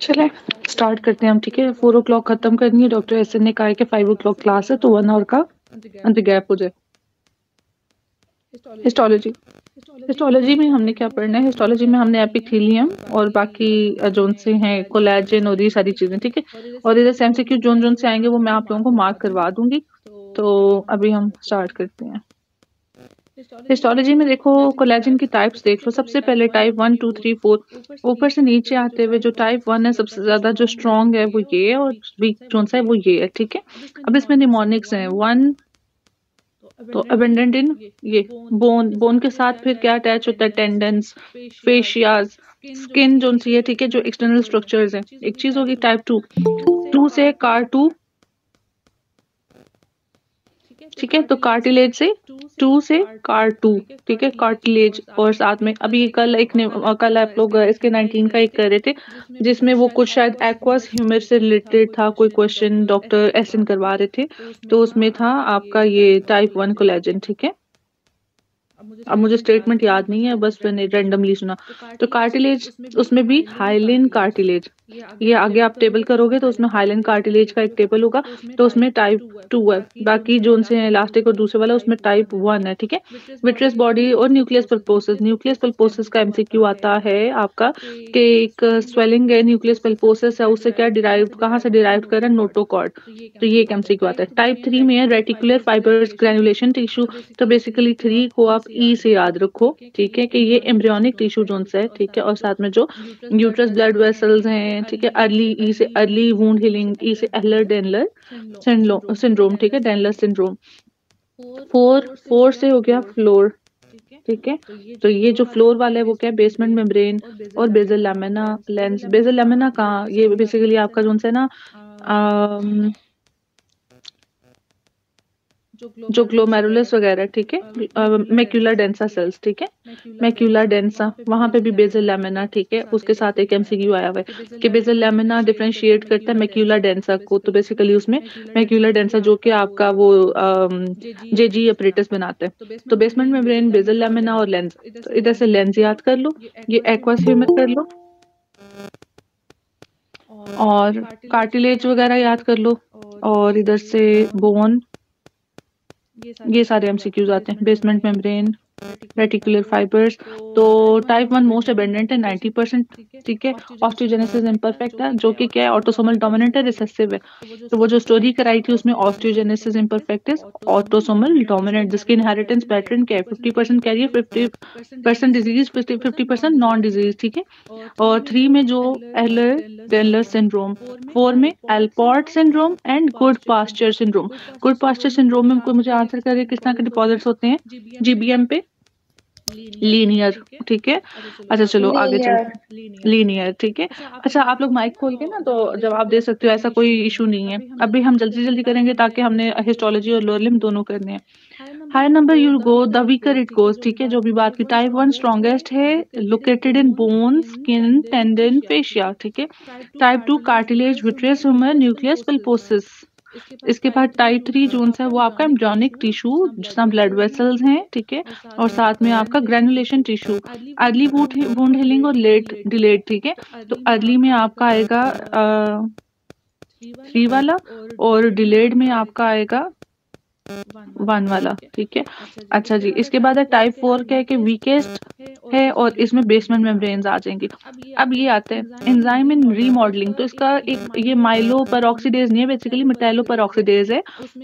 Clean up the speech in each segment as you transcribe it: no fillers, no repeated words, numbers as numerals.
चलें स्टार्ट करते हैं हम। ठीक है, 4 o'clock खत्म करनी है। डॉक्टर एस ने कहा है कि 5 o'clock क्लास है, तो 1 आवर का अंत गैप हो जाए। हिस्टोलॉजी हिस्टोलॉजी में हमने क्या पढ़ना है? हिस्टोलॉजी में हमने एपिथेलियम और बाकी जोन से हैं कोलेजन और ये सारी चीजें। ठीक है, और इधर से एमसीक्यू जोन जोन से आएंगे वो मैं आप लोगों को मार्क करवा दूंगी। तो अभी हम स्टार्ट करते हैं। हिस्टोलॉजी में देखो कोलेजन की टाइप्स देख लो। सबसे पहले टाइप 1 2 3 4, ऊपर से नीचे आते हुए जो टाइप 1 है सबसे ज्यादा जो स्ट्रॉन्ग है वो ये है, और वीक जोन सा है वो ये है। ठीक है, अब इसमें निमोनिक्स हैं 1, तो अबेंडेंट इन ये बोन के साथ फिर क्या अटैच होता है? टेंडन्स, फेशियाज, स्किन जोन सी है। ठीक है, जो एक्सटर्नल स्ट्रक्चर्स हैं। एक चीज होगी टाइप 2 से कार 2। ठीक है, तो कार्टिलेज से 2 से कार 2। ठीक है, कार्टिलेज। और साथ में अभी कल आप लोग इसके 19 का एक कर रहे थे जिसमें वो कुछ शायद एक्वास ह्यूमर से रिलेटेड था कोई क्वेश्चन, डॉक्टर एसन करवा रहे थे, तो उसमें था आपका ये टाइप 1 कोलेजन। ठीक है, अब मुझे स्टेटमेंट याद नहीं है, बस मैंने रैंडमली सुना। तो कार्टिलेज उसमें भी हाइलिन कार्टिलेज, ये आगे आप टेबल करोगे तो उसमें हाइलिन कार्टिलेज का एक टेबल होगा, तो उसमें टाइप 2 है। बाकी जो उनसे इलास्टिक और दूसरे वाला उसमें टाइप 1 है। ठीक है, विट्रियस बॉडी और न्यूक्लियस पल्पोसिस। न्यूक्लियस पल्पोसिस का एमसीक्यू आता है आपका कि एक स्वेलिंग है, न्यूक्लियस पल्पोसिस है, उससे क्या डिराइव, कहाँ से डिराइव कर रहा है? नोटोकॉर्ड। तो ये एक एमसीक्यू आता है। टाइप 3 में है रेटिकुलर फाइबर्स ग्रेनुलेशन टिश्यू। तो बेसिकली 3 को आप ई से याद रखो। ठीक है, कि ये एम्ब्रियोनिक टिश्यू जोन से है। ठीक है, और साथ में जो यूट्रस ब्लड वेसल्स हैं। ठीक है, अर्ली ई से अर्ली वुंड हीलिंग, ई से एहलर डेनलर सिंड्रोम। ठीक है, डेनलर सिंड्रोम। 4 से हो गया फ्लोर। ठीक है, तो ये जो फ्लोर वाला है वो क्या है? बेसमेंट मेम्ब्रेन और basal lamina lens. Basal lamina कहाँ? ये बेसिकली आपका जोन से ना जो ग्लोमेरुलस वगैरह। ठीक है, मैक्यूला डेंसा सेल्स। ठीक है, मैक्यूला डेंसा, वहां पे भी बेसल लैमिना। ठीक है, उसके साथ एक एमसीक्यू आया हुआ है कि बेसल लैमिना डिफरेंशिएट करता है मैक्यूला डेंसा को। तो बेसिकली उसमें मैक्यूला डेंसा जो कि आपका वो जेजी अपरेटस बनाता है। तो बेसमेंट मेम्ब्रेन, बेसल लैमिना और लेंस। तो इधर से लेंस याद कर लो, ये एक्वास ह्यूमर कर लो, और कार्टिलेज वगैरह याद कर लो, और इधर से बोन। ये सारे एमसीक्यूज आते हैं। Basement membrane, reticular fibres. तो टाइप 1 मोस्ट अबेंडेंट है 90%। ठीक है, ऑस्टियोजेनेसिस इम्परफेक्ट है, जो कि क्या है? ऑटोसोमल डोमिनेंट है, रिसेसिव है। तो वो जो स्टोरी कराई थी उसमें osteogenesis imperfect is autosomal dominant, जिसकी इनहेरिटेंस पैटर्न क्या है? 50% कैरियर, 50% डिजीज, 50% नॉन डिजीज। ठीक है, और 3 में जो एलर डेलर सिंड्रोम, 4 में Alport syndrome and Goodpasture syndrome. Goodpasture syndrome में कोई मुझे आंसर करे किस तरह के डिपॉजिट्स होते हैं? जीबीएम पे लीनियर। ठीक है, अच्छा चलो आगे चलते। लीनियर। ठीक है, अच्छा आप लोग माइक खोल के ना तो जवाब दे सकते हो, ऐसा कोई इशू नहीं है। अभी हम जल्दी जल्दी करेंगे ताकि हमने हिस्टोलॉजी और लोअर लिम्ब दोनों करने हैं। Higher number you go the weaker it goes. ठीक है, जो भी बात की। टाइप 1 स्ट्रॉन्गेस्ट है, located in bone, skin, tendon, fascia. ठीक है, type 2 cartilage, vitreous humour, nucleus pulposus. इसके बाद टाइप 3 जोन्स है वो आपका एम्ब्रियोनिक टिश्यू जिसमें ब्लड वेसल्स हैं। ठीक है, और साथ में आपका granulation tissue, early wound healing और लेट डिलेड। ठीक है, तो अर्ली में आपका आएगा 3 वाला, और डिलेड में आपका आएगा 1 वाला। ठीक है, अच्छा जी। इसके बाद है टाइप 4 क्या है कि वीकेस्ट है, और इसमें बेसमेंट मेम्ब्रेन्स आ जाएंगी। अब ये आते हैं एंजाइम इन रीमॉडलिंग। तो इसका एक ये माइलो पेरोक्सीडेज नहीं है, बेसिकली मेटालो पेरोक्सीडेज है।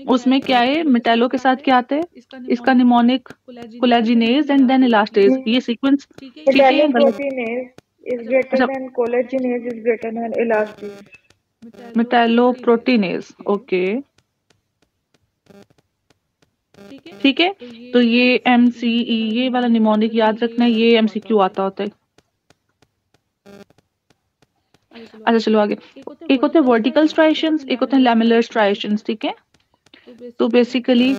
उसमें क्या है? मेटालो के साथ क्या आता है? इसका निमोनिक, कोलेजिनेज एंड देन इलास्टेज, ये सीक्वेंस। ठीक है, Metalloproteinase is greater than collagenase is greater than elastase. Metalloproteinase. Okay, ठीक है, तो ये एमसीई, ये वाला निमोनिक याद रखना है, ये एमसीक्यू आता होता है। अच्छा चलो आगे। एक होते हैं वर्टिकल स्ट्राइशंस, एक होते हैं लैमेलर स्ट्राइशंस। ठीक है, तो बेसिकली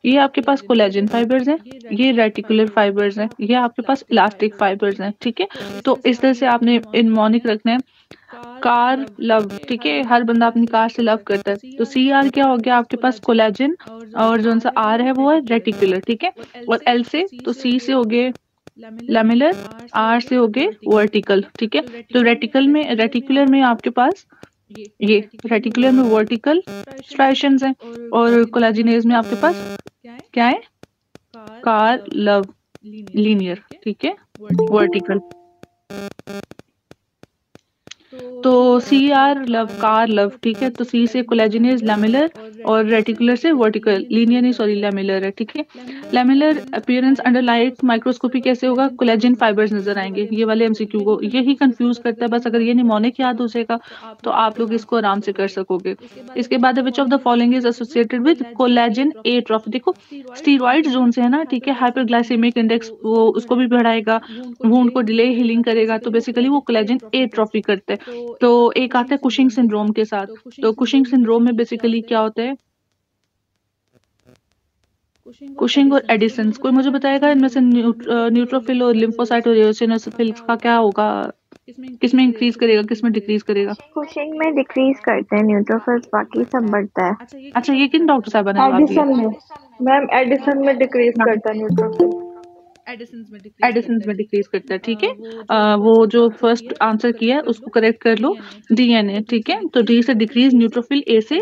ये आपके पास कोलेजन फाइबर्स हैं, ये रेटिकुलर फाइबर्स हैं, ये आपके पास इलास्टिक फाइबर्स हैं। ठीक है, तो इस तरह से आपने निमोनिक रखना है। Car love. ठीक है, हर बंदा अपनी कार से लव करता है। तो सी आर क्या हो गया आपके पास? कोलेजन, और जो सा आर है वो है रेटिकुलर। ठीक है, और एल से तो सी से हो गए लैमेलर, आर से हो गए वर्टिकल, ठीक है। तो रेटिकुलर में आपके पास ये रेटिकुलर में वर्टिकल स्ट्राइशंस हैं और कोलाजिनेज में आपके पास क्या है, कार लव लीनियर, ठीक है, वर्टिकल। तो C R love car love, ठीक है। तो सी से कोलेजिनेज लैमेलर और रेटिकुलर से वर्टिकल, लीनियर नहीं सॉरी लैमेलर है, ठीक है। Lamellar appearance under light microscopy कैसे होगा, कोलेजन फाइबर्स नजर आएंगे। ये वाले एमसीक्यू को यही कंफ्यूज करता है बस, अगर ये निमोनिक याद हो जाएगा तो आप लोग इसको आराम से कर सकोगे। इसके बाद विच of the following is associated with collagen A trophy. देखो स्टीरॉइड जोन से है ना, ठीक है, हाइपरग्लाइसेमिक इंडेक्स वो उसको भी बढ़ाएगा, वुंड को डिले हीलिंग करेगा, तो बेसिकली वो कोलेजन ए ट्रॉफी करता है। तो एक आता है कुशिंग सिंड्रोम के साथ। तो कुशिंग सिंड्रोम में बेसिकली क्या होता है, कुशिंग और एडिसन्स। कोई मुझे बताएगा इनमें से न्यूट्रोफिल और लिम्फोसाइट और एओसिनोफिल्स का क्या होगा, किसमें इंक्रीज करेगा किसमें डिक्रीज करेगा? कुशिंग में डिक्रीज करते हैं न्यूट्रोफिल्स, बाकी सब बढ़ता है। अच्छा ये किन डॉक्टर साहब ने जवाब दिया? एडिसन में मैम, एडिसन में डिक्रीज करता है न्यूट्रोफिल, एडिसन्स में डिक्रीज करता है, ठीक है। वो जो फर्स्ट आंसर किया है उसको करेक्ट कर लो, डीएनए, ठीक है। तो डी से डिक्रीज न्यूट्रोफिल, ए से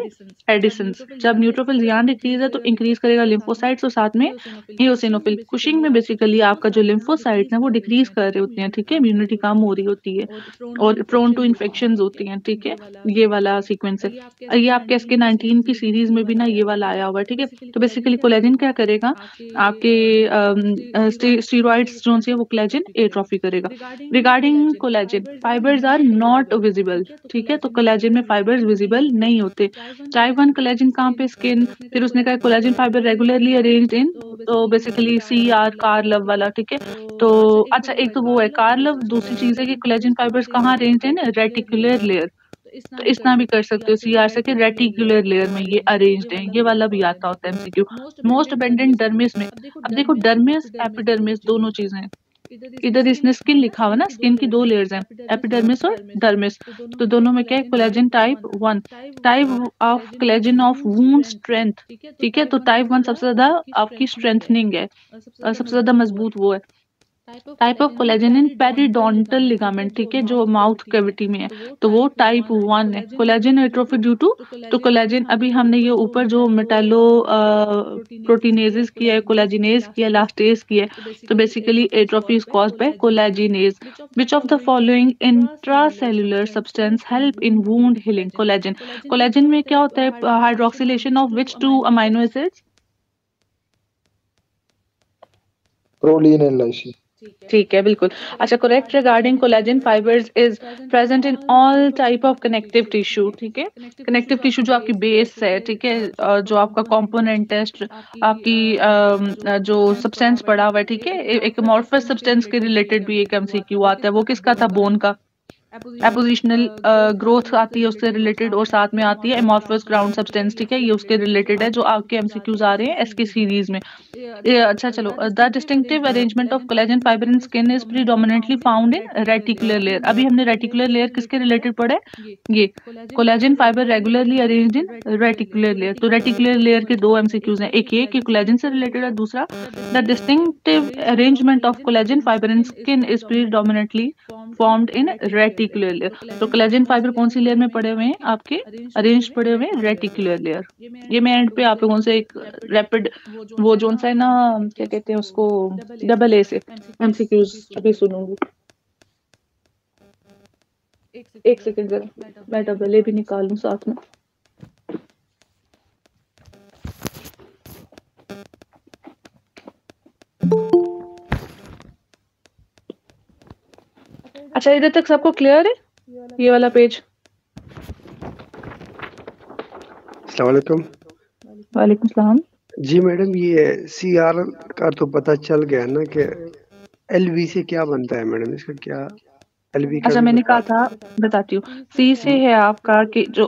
एडिसन्स। जब न्यूट्रोफिल यहाँ डिक्रीज है तो इंक्रीज करेगा लिम्फोसाइट्स और साथ में एओसिनोफिल। कुशिंग में बेसिकली आपका जो लिम्फोसाइट्स हैं वो डिक्रीज कर रहे होते हैं, ठीक है, इम्यूनिटी कम हो रही होती है और प्रोन टू इन्फेक्शंस होती हैं, ठीक है। ये वाला सीक्वेंस है। ये आपके SK19 की सीरीज में भी ना ये वाला आया हुआ है, ठीक है। तो बेसिकली कोलेजन क्या करेगा, आपके स्टीरॉइड्स जो है वो कोलेजन एट्रोफी करेगा। Regarding collagen fibres are not visible, ठीक है। तो कोलेजन में फाइबर्स विजिबल नहीं होते। टाइप 1 कोलेजन कहाँ पे, स्किन। फिर उसने कहा collagen fibre regularly arranged in, तो बेसिकली CR कार लव वाला, ठीक है। तो अच्छा एक तो वो है कार लव, दूसरी चीज है कि कोलेजन फाइबर्स कहाँ अरेंज्ड है, रेटिकुलर लेयर। तो इतना भी कर सकते हो CR से कि रेटिकुलर लेयर में ये अरेंज्ड है। ये वाला भी आता होता है MCQ। मोस्ट अबेंडेंट डर्मिस में, अब देखो डर्मिस एपिडर्मिस दोनों चीजें हैं। इधर इसने स्किन लिखा हुआ ना, स्किन की दो लेयर्स हैं, एपिडर्मिस और डर्मिस। तो दोनों में क्या है, collagen type 1, type of collagen of wound strength, ठीक है। तो टाइप 1 सबसे ज्यादा आपकी स्ट्रेंथनिंग है, सबसे ज्यादा मजबूत वो है। Type of collagen in periodontal ligament, ठीक है, जो माउथ कैविटी में है, तो वो टाइप 1 है। कोलेजन एट्रोफी ड्यू टू, तो कोलेजन अभी हमने ये ऊपर जो मेटालो प्रोटीनेजेस किया है, कोलेजिनेज किया, लास्टेज किया है, तो basically atrophy is caused by collagenase. Which of the following intracellular substance help in wound healing, collagen. Collagen में क्या होता है, hydroxylation of which 2 amino acids, proline and lysine. ठीक है बिल्कुल। अच्छा correct regarding collagen fibres is present in all type of connective tissue, ठीक है। कनेक्टिव टिश्यू जो आपकी बेस है, ठीक है, जो आपका कंपोनेंट है, आपकी जो सब्सटेंस पड़ा हुआ है, ठीक है, एक अमॉर्फस सब्सटेंस के रिलेटेड भी एक MCQ आता है, वो किसका था, बोन का। एपोजिशनल ग्रोथ आती है उससे रिलेटेड और साथ में आती है एमॉर्फस ग्राउंड सब्सटेंस, ठीक है, ये उसके रिलेटेड है जो आपके MCQs आ रहे हैं SK सीरीज में। अच्छा चलो, the distinctive arrangement of collagen fibre in skin is predominantly found in reticular layer. अभी हमने रेटिकुलर लेयर किसके रिलेटेड पढ़ा है, ये collagen fibre regularly arranged in reticular layer. तो रेटिकुलर लेयर के दो MCQs हैं, एक ये कि कोलेजन से रिलेटेड है, दूसरा the distinctive arrangement of collagen fibre in skin is predominantly formed in reticular layer. तो कोलेजन फाइबर कौन सी लेयर में पड़े हुए हैं, आपके अरेंज पड़े हुए हैं रेटिकुलर लेयर। ये मैं एंड पे आप लोगों से एक रैपिड वो जोन सा है ना, क्या कहते हैं उसको, AA से MCQs अभी सुनूंगी। एक सेकंड जरा, मैं AA भी निकालूं साथ में। अच्छा इधर तक सबको क्लियर है, ये वाला पेज? अस्सलाम वालेकुम। वालेकुम सलाम। जी मैडम, ये CR का तो पता चल गया ना कि LV से क्या बनता है मैडम, इसका क्या LV का? अच्छा मैंने कहा था, बताती हूँ। C से है आपका कि जो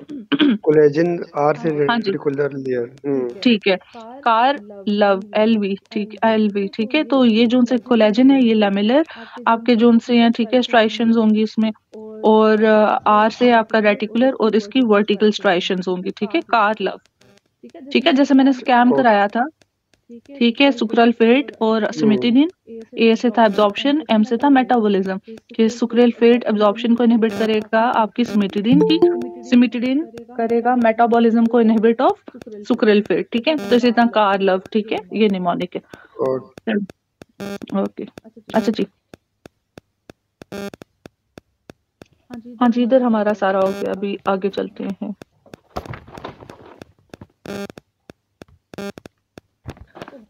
कोलेजन, R से हाँ जी रेटिकुलर लेयर, ठीक है, कार लव LV, ठीक LV, ठीक है। तो ये जो से कोलेजन है ये लैमेलर आपके जोन से हैं, ठीक है, स्ट्राइशंस होंगी इसमें, और R से आपका रेटिकुलर और इसकी वर्टिकल स्ट्राइशंस होंगी, ठीक है, कार लव, ठीक है। जैसे मैंने स्कैम कराया था, ठीक है, सुक्राल फेट और सिमिटिडिन। ए से था एब्जॉर्प्शन, एम से था मेटाबॉलिज्म कि सुक्राल फेट एब्जॉर्प्शन को इनहिबिट करेगा आपकी सिमिटिडिन की, सिमिटिडिन करेगा मेटाबॉलिज्म को इनहिबिट ऑफ सुक्राल फेट। ठीक है, तो इसी तरह कार्लव। ठीक है, ये निमोनिक है। और ओके, अच्छा जी, हाँ जी, इधर हमारा सारा हो गया, अभी आगे चलते हैं।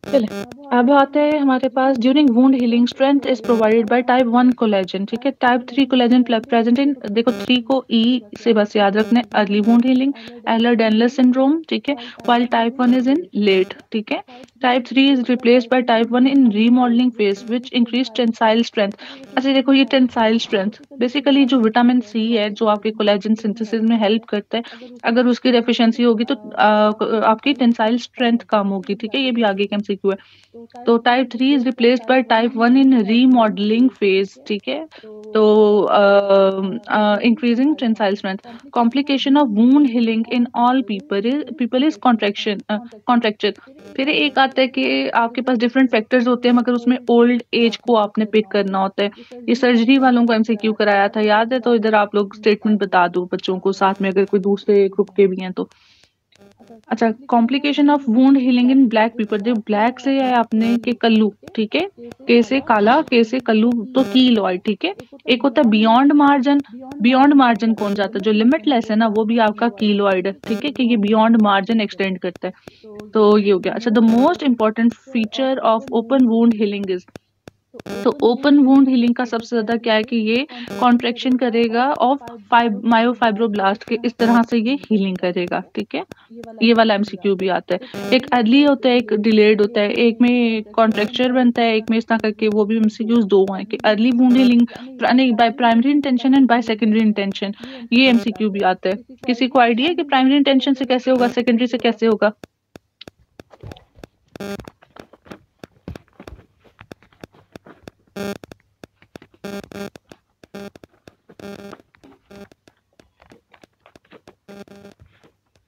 चले, अब आते हैं हमारे पास during wound healing strength is provided by type 1 collagen. ठीक है, टाइप 3 कोलेजन प्रेजेंट इन, देखो 3 को ई से बस याद रखना है, early wound healing, Ehlers Danlos syndrome. ठीक है, while type 1 is in late. ठीक है, type 3 is replaced by type 1 in remodelling phase which increase tensile strength. अच्छा देखो, ये टेंसाइल स्ट्रेंथ बेसिकली जो विटामिन सी है जो आपके कोलेजन सिंथेसिस में हेल्प करता है, अगर उसकी डेफिशिएंसी होगी तो आपकी टेंसाइल स्ट्रेंथ कम होगी। ठीक है, ये भी आगे का एमसीक्यू है। तो type 3 is replaced by type 1 in remodelling phase. ठीक है, तो increasing tensile strength, complication of wound healing in all people is contracture. फिर एक आता है कि आपके पास डिफरेंट फैक्टर्स होते हैं, मगर उसमें ओल्ड एज को आपने पिक करना होता है। ये सर्जरी वालों को एमसीक्यू कराया था, याद है? तो इधर आप लोग स्टेटमेंट बता दो बच्चों को साथ में, अगर कोई दूसरे ग्रुप के भी हैं तो। अच्छा, complication of wound healing in black people, जो ब्लैक से है आपने के कल्लू। ठीक है, के से काला, के से कल्लू, तो कीलॉइड। ठीक है, एक होता है बियॉन्ड मार्जिन। बियॉन्ड मार्जिन कौन जाता है? जो लिमिटलेस है ना, वो भी आपका कीलॉइड है। ठीक है, कि ये बियॉन्ड मार्जिन एक्सटेंड करता है। तो ये हो गया। अच्छा, the most important feature of open wound healing is, तो ओपन वुंड हीलिंग का सबसे ज्यादा क्या है कि ये कॉन्ट्रैक्शन करेगा ऑफ मायोफाइब्रोब्लास्ट के, इस तरह से ये हीलिंग करेगा। ठीक है, ये वाला एमसीक्यू भी आता है। एक अर्ली होता है, एक डिलेड होता है, एक में कॉन्ट्रैक्चर बनता है, एक में इस तरह करके, वो भी एमसीक्यूज दो हैं कि early wound healing by primary intention and by secondary intention. ये एमसीक्यू भी आता है। किसी को आइडिया है कि प्राइमरी इंटेंशन से कैसे होगा, सेकेंडरी से कैसे होगा?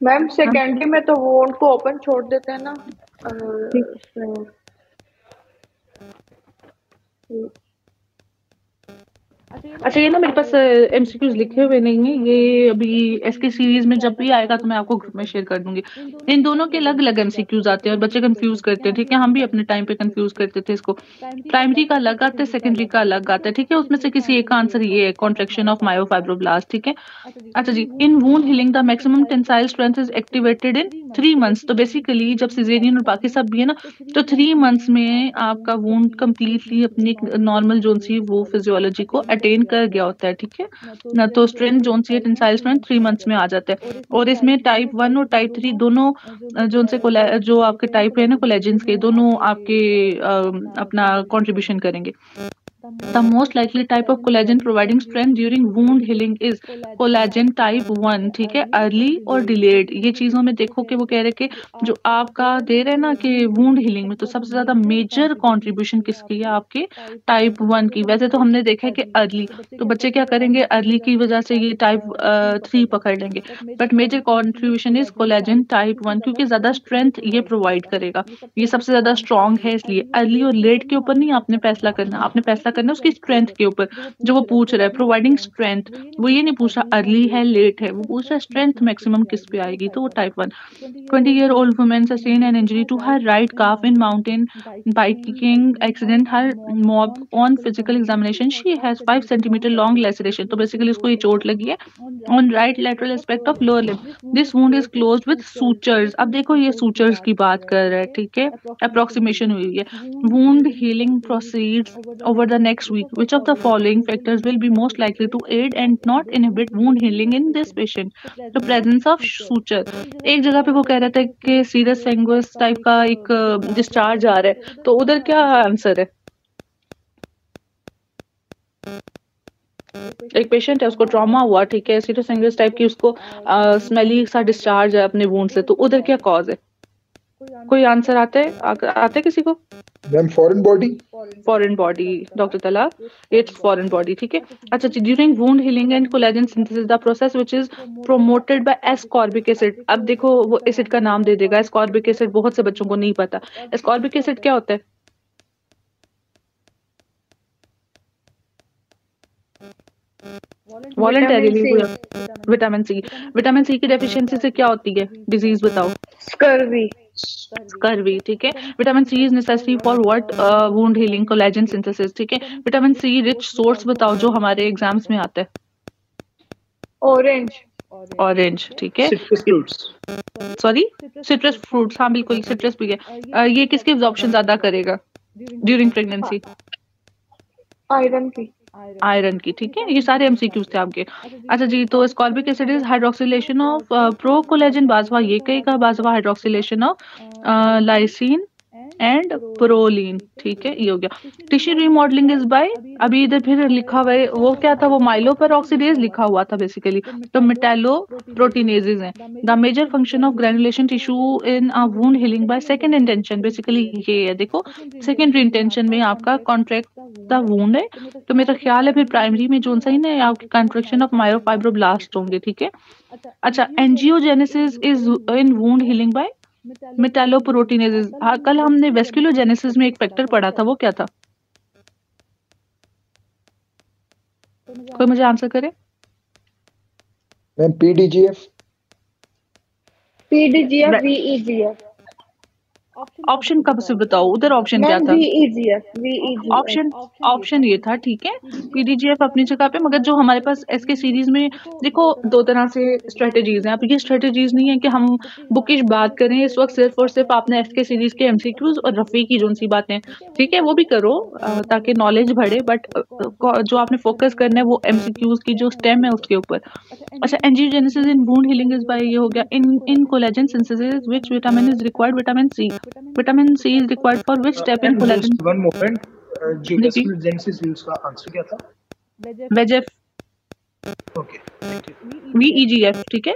मैम सेकेंडरी में तो वोंड को ओपन छोड़ देते हैं ना। अच्छा, ये ना मेरे पास एमसीक्यूज लिखे हुए नहीं है, ये अभी एसके सीरीज में जब भी आएगा तो मैं आपको ग्रुप में शेयर कर दूंगी। इन दोनों के अलग अलग एमसीक्यूज आते हैं और बच्चे कंफ्यूज करते हैं। ठीक है, हम भी अपने टाइम पे कंफ्यूज करते थे इसको। प्राइमरी का अलग आता है, सेकेंडरी का अलग आता है। ठीक है, उसमें से किसी एक का आंसर ये है, कॉन्ट्रैक्शन ऑफ मायोफाइब्रोब्लास्ट। ठीक है, अच्छा जी, in wound healing the maximum tensile strength is activated in 3 months. तो बेसिकली जब सिजेरियन और बाकी सब भी है ना, तो 3 मंथ्स में आपका वुंड कंप्लीटली अपनी नॉर्मल जोन सी वो फिजियोलॉजी को अटेन कर गया होता है। ठीक है ना, तो स्ट्रेंथ जोन सी है टेंसाइल स्ट्रेंथ 3 मंथ्स में आ जाता है। और इसमें टाइप 1 और टाइप 3 दोनों जोन से जो आपके टाइप है ना कोलेजेंस के, दोनों आपके अपना कंट्रीब्यूशन करेंगे। The most likely type of collagen providing strength during wound healing is collagen type 1। ठीक है, अर्ली और डिलेड, ये चीजों में देखो कि वो कह रहे कि जो आपका दे रहे हैं ना कि वुंड हीलिंग में, तो सबसे ज्यादा मेजर कंट्रीब्यूशन किसकी है? आपके टाइप 1 की। वैसे तो हमने देखा है कि अर्ली, तो बच्चे क्या करेंगे, अर्ली की वजह से ये टाइप 3 पकड़ लेंगे, but major contribution is collagen type 1, क्योंकि ज्यादा स्ट्रेंथ ये प्रोवाइड करेगा, ये सबसे ज्यादा स्ट्रॉन्ग है। इसलिए अर्ली और लेट के ऊपर नहीं आपने फैसला करना, आपने फैसला करना उसकी स्ट्रेंथ के ऊपर। जो वो पूछ रहा है प्रोवाइडिंग स्ट्रेंथ, वो ये नहीं पूछ रहा अर्ली है लेट है, वो पूछ रहा है स्ट्रेंथ मैक्सिमम किस पे आएगी, तो वो type 1। 20-year-old woman sustained an injury to her right calf in mountain biking accident. Her mob on physical examination she has 5 centimeter long laceration। तो बेसिकली उसको ये चोट लगी है on right lateral aspect of lower limb। This wound is closed with sutures। अब देखो ये sutures की बात कर रहा है। ठीक है, अप्रोक्सीमेशन हुई है। wound healing proceeds over the next week। Which of the following factors will be most likely to aid and not inhibit wound healing in this patient? The presence of suture। एक जगह पे वो कह रहा था कि सीरस सेंगुस टाइप का एक डिस्चार्ज आ रहा है, तो उधर क्या आंसर है? एक पेशेंट है, उसको ट्रॉमा हुआ। ठीक है, सीरस सेंगुस टाइप की, उसको स्मेली सा डिस्चार्ज है अपने वुंड से, तो उधर क्या कॉज है? कोई आंसर आता है किसी को? Ma'am foreign body. Foreign body doctor तला, इट्स फॉरेन बॉडी, ठीक है। अच्छा, during wound healing and collagen synthesis the process which is promoted by ascorbic acid. अब देखो वो एसिड का नाम दे देगा, एस्कॉर्बिक एसिड बहुत से बच्चों को नहीं पता। एस्कॉर्बिक एसिड क्या होता है? Voluntarily vitamin C. Vitamin C की डेफिशिएंसी से क्या होती है? डिजीज बताओ। स्कर्वी, ठीक है। Vitamin C is necessary for what? Wound healing, collagen synthesis, ठीक है। विटामिन सी रिच सोर्स बताओ जो हमारे एग्जाम्स में आता है। ऑरेंज, ठीक है। सॉरी, सिट्रस फ्रूट्स, हाँ बिल्कुल सिट्रस भी है। ये किसकी एब्जॉर्प्शन ज्यादा करेगा ड्यूरिंग प्रेगनेंसी? आयरन की, ठीक है। ये सारे एमसीक्यूज थे आपके। अच्छा जी, तो ascorbic acid is hydroxylation of pro collagen Bajwa, ये कहेगा Bajwa hydroxylation of lysine and proline, ठीक है, ये हो गया। टिश्यू रीमॉडलिंग इज बाय, अभी इधर फिर लिखा हुआ है वो क्या था, वो माइलोपेरोक्सीडेज लिखा हुआ था बेसिकली, तो मेटालो प्रोटीनेजेस हैं। The major function of granulation tissue in a wound healing by second intention, basically ये है, देखो सेकंडरी इंटेंशन में आपका कॉन्ट्रैक्ट द वुंड है, तो मेरा ख्याल है फिर प्राइमरी में जोन सा ही ना आपकी कॉन्ट्रैक्शन ऑफ मायोफाइब्रोब्लास्ट होंगे, ठीक है। अच्छा, angiogenesis is in wound healing by metalloproteinases. हाँ, कल हमने वेस्कुलोजेनेसिस में एक फैक्टर पढ़ा था, वो क्या था? कोई मुझे आंसर करे? Ma'am पीडीजीएफ, VEGF। ऑप्शन कब से बताओ, उधर ऑप्शन क्या था? ऑप्शन ये था, ठीक है। पीडीजीएफ अपनी जगह पे, मगर जो हमारे पास एसके सीरीज में देखो दो तरह से स्ट्रेटेजीज हैं। अब ये स्ट्रेटेजीज नहीं है कि हम बुकिश बात करें इस वक्त, सिर्फ और सिर्फ आपने एसके सीरीज के एमसीक्यूज और रफी की जो सी बातें, ठीक है, वो भी करो ताकि नॉलेज बढ़े, बट जो आपने फोकस करना है वो एमसीक्यूज की जो स्टेम है उसके ऊपर। अच्छा, angiogenesis in wound healing is by, ये हो गया। In collagen synthesis which vitamin is required? Vitamin C. Vitamin C is required for which step in collagen? One moment, जो वेस्कुलोजेनेसिस है उसका आंसर क्या था? वेजेफ, ओके, VEGF, ठीक है।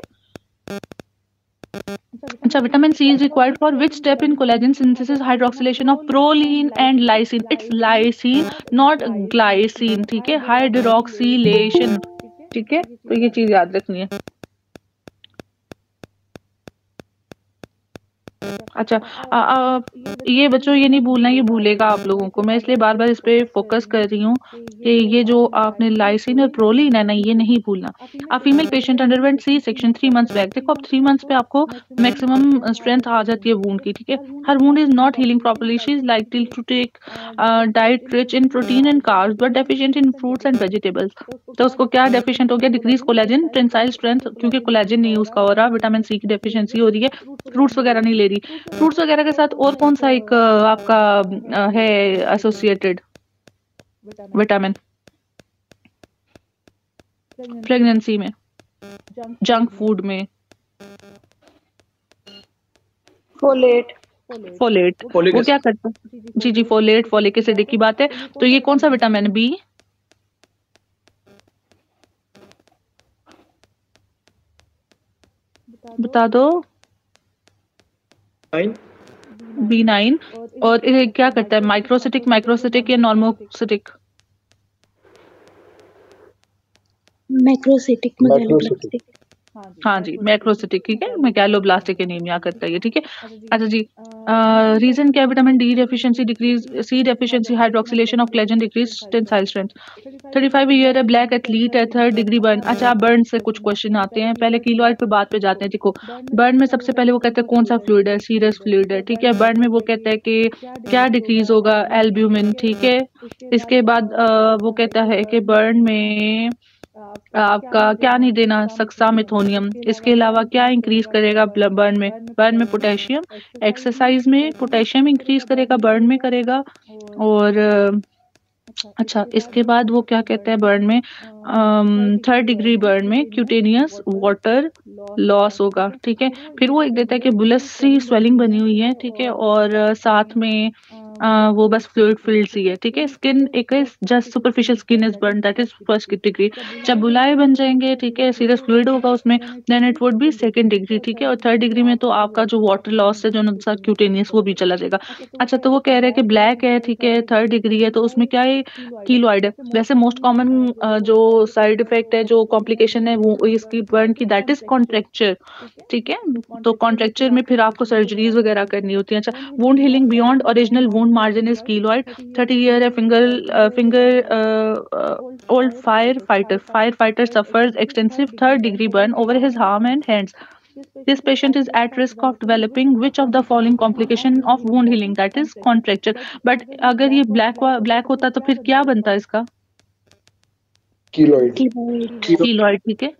अच्छा, vitamin C is required for which step in collagen synthesis? Hydroxylation of proline and lysine, it's lysine not glycine, ठीक है, हाइड्रोक्सिलेशन, ठीक है, तो ये चीज याद रखनी है। अच्छा, ये बच्चों ये नहीं भूलना, ये भूलेगा आप लोगों को, मैं इसलिए बार बार इस पे फोकस कर रही हूँ कि ये जो आपने लाइसिन और प्रोलीन है ना, ये नहीं भूलना। A female patient underwent C section 3 months back, देखो अब 3 मंथ्स पे आपको मैक्सिमम स्ट्रेंथ आ जाती है वुंड की, ठीक है। Her wound is not healing properly, she is likely to take diet rich in protein and carbs but deficient in fruits and vegetables. तो उसको क्या डेफिशिएंट हो गया? डिक्रीज कोलेजन, टेंसाइल स्ट्रेंथ, क्योंकि कोलेजन नहीं उसका हो रहा, विटामिन सी की डेफिशिएंसी हो रही है, फ्रूट्स वगैरह नहीं ले रही। फ्रूट्स वगैरह के साथ और कौन सा एक आपका है एसोसिएटेड विटामिन प्रेगनेंसी में? जंक फूड में फोलेट, वो क्या करता है? जी, फोलेट, फोलिक एसिड की बात है। तो ये कौन सा विटामिन? बी, बता दो। B9। और ये क्या करता है? माइक्रोसिटिक या नॉर्मोसिटिक? मैक्रोसिटिक। हाँ जी, मैक्रोसिटिक, ठीक है, मैगैलोब्लास्टिक एनीमिया करता है ये, ठीक है। अच्छा जी, रीजन क्या है? Vitamin D deficiency, decrease C deficiency, hydroxylation of collagen, decrease tensile strength. 35 year है, ब्लैक एथलीट है, 3rd डिग्री बर्न। अच्छा, बर्न से कुछ क्वेश्चन आते हैं, पहले कीलॉइड पे बात पे जाते हैं। देखो बर्न में सबसे पहले वो कहते हैं कौन सा फ्लूइड है? सीरस फ्लूइड है, ठीक है। बर्न में वो कहता है कि क्या डिक्रीज होगा? एल्ब्यूमिन, ठीक है। इसके बाद वो कहता है कि बर्न में आपका क्या नहीं देना? सक्सामिथोनियम। इसके अलावा क्या इंक्रीज करेगा बर्न में? बर्न में पोटेशियम। एक्सरसाइज में पोटेशियम इंक्रीज करेगा, बर्न में करेगा। और अच्छा, इसके बाद वो क्या कहते हैं बर्न में? 3rd डिग्री बर्न में क्यूटेनियस वाटर लॉस होगा, ठीक है। फिर वो एक देता है कि बुलस सी स्वेलिंग बनी हुई है, ठीक है, और साथ में वो बस फ्लूइड फील्ड सी है, ठीक है। स्किन एक है just superficial skin is burn, that is first degree. जब बुलाए बन जाएंगे, ठीक है, सीरियस फ्लूइड होगा उसमें, then it would be second degree, ठीक है। और थर्ड डिग्री में तो आपका जो वाटर लॉस है, जो नुकसान क्यूटेनियस, वो भी चला जाएगा। अच्छा, तो वो कह रहे हैं कि ब्लैक है, ठीक है, थर्ड डिग्री है, तो उसमें क्या है, कीलॉइड है। वैसे मोस्ट कॉमन जो साइड इफेक्ट है, जो कॉम्प्लिकेशन है वो इसकी बर्न की, दैट इज कॉन्ट्रेक्चर, ठीक है। तो कॉन्ट्रेक्चर में फिर आपको सर्जरीज वगैरह करनी होती है। अच्छा, wound healing beyond original wound margin is keloid, 30 year है, old firefighter suffers extensive third degree burn over his arm and hands. This patient is at risk of developing which of the following complication of wound healing, that is contracture. But अगर ये black होता तो फिर क्या बनता इसका? Keloid. Keloid, ठीक है।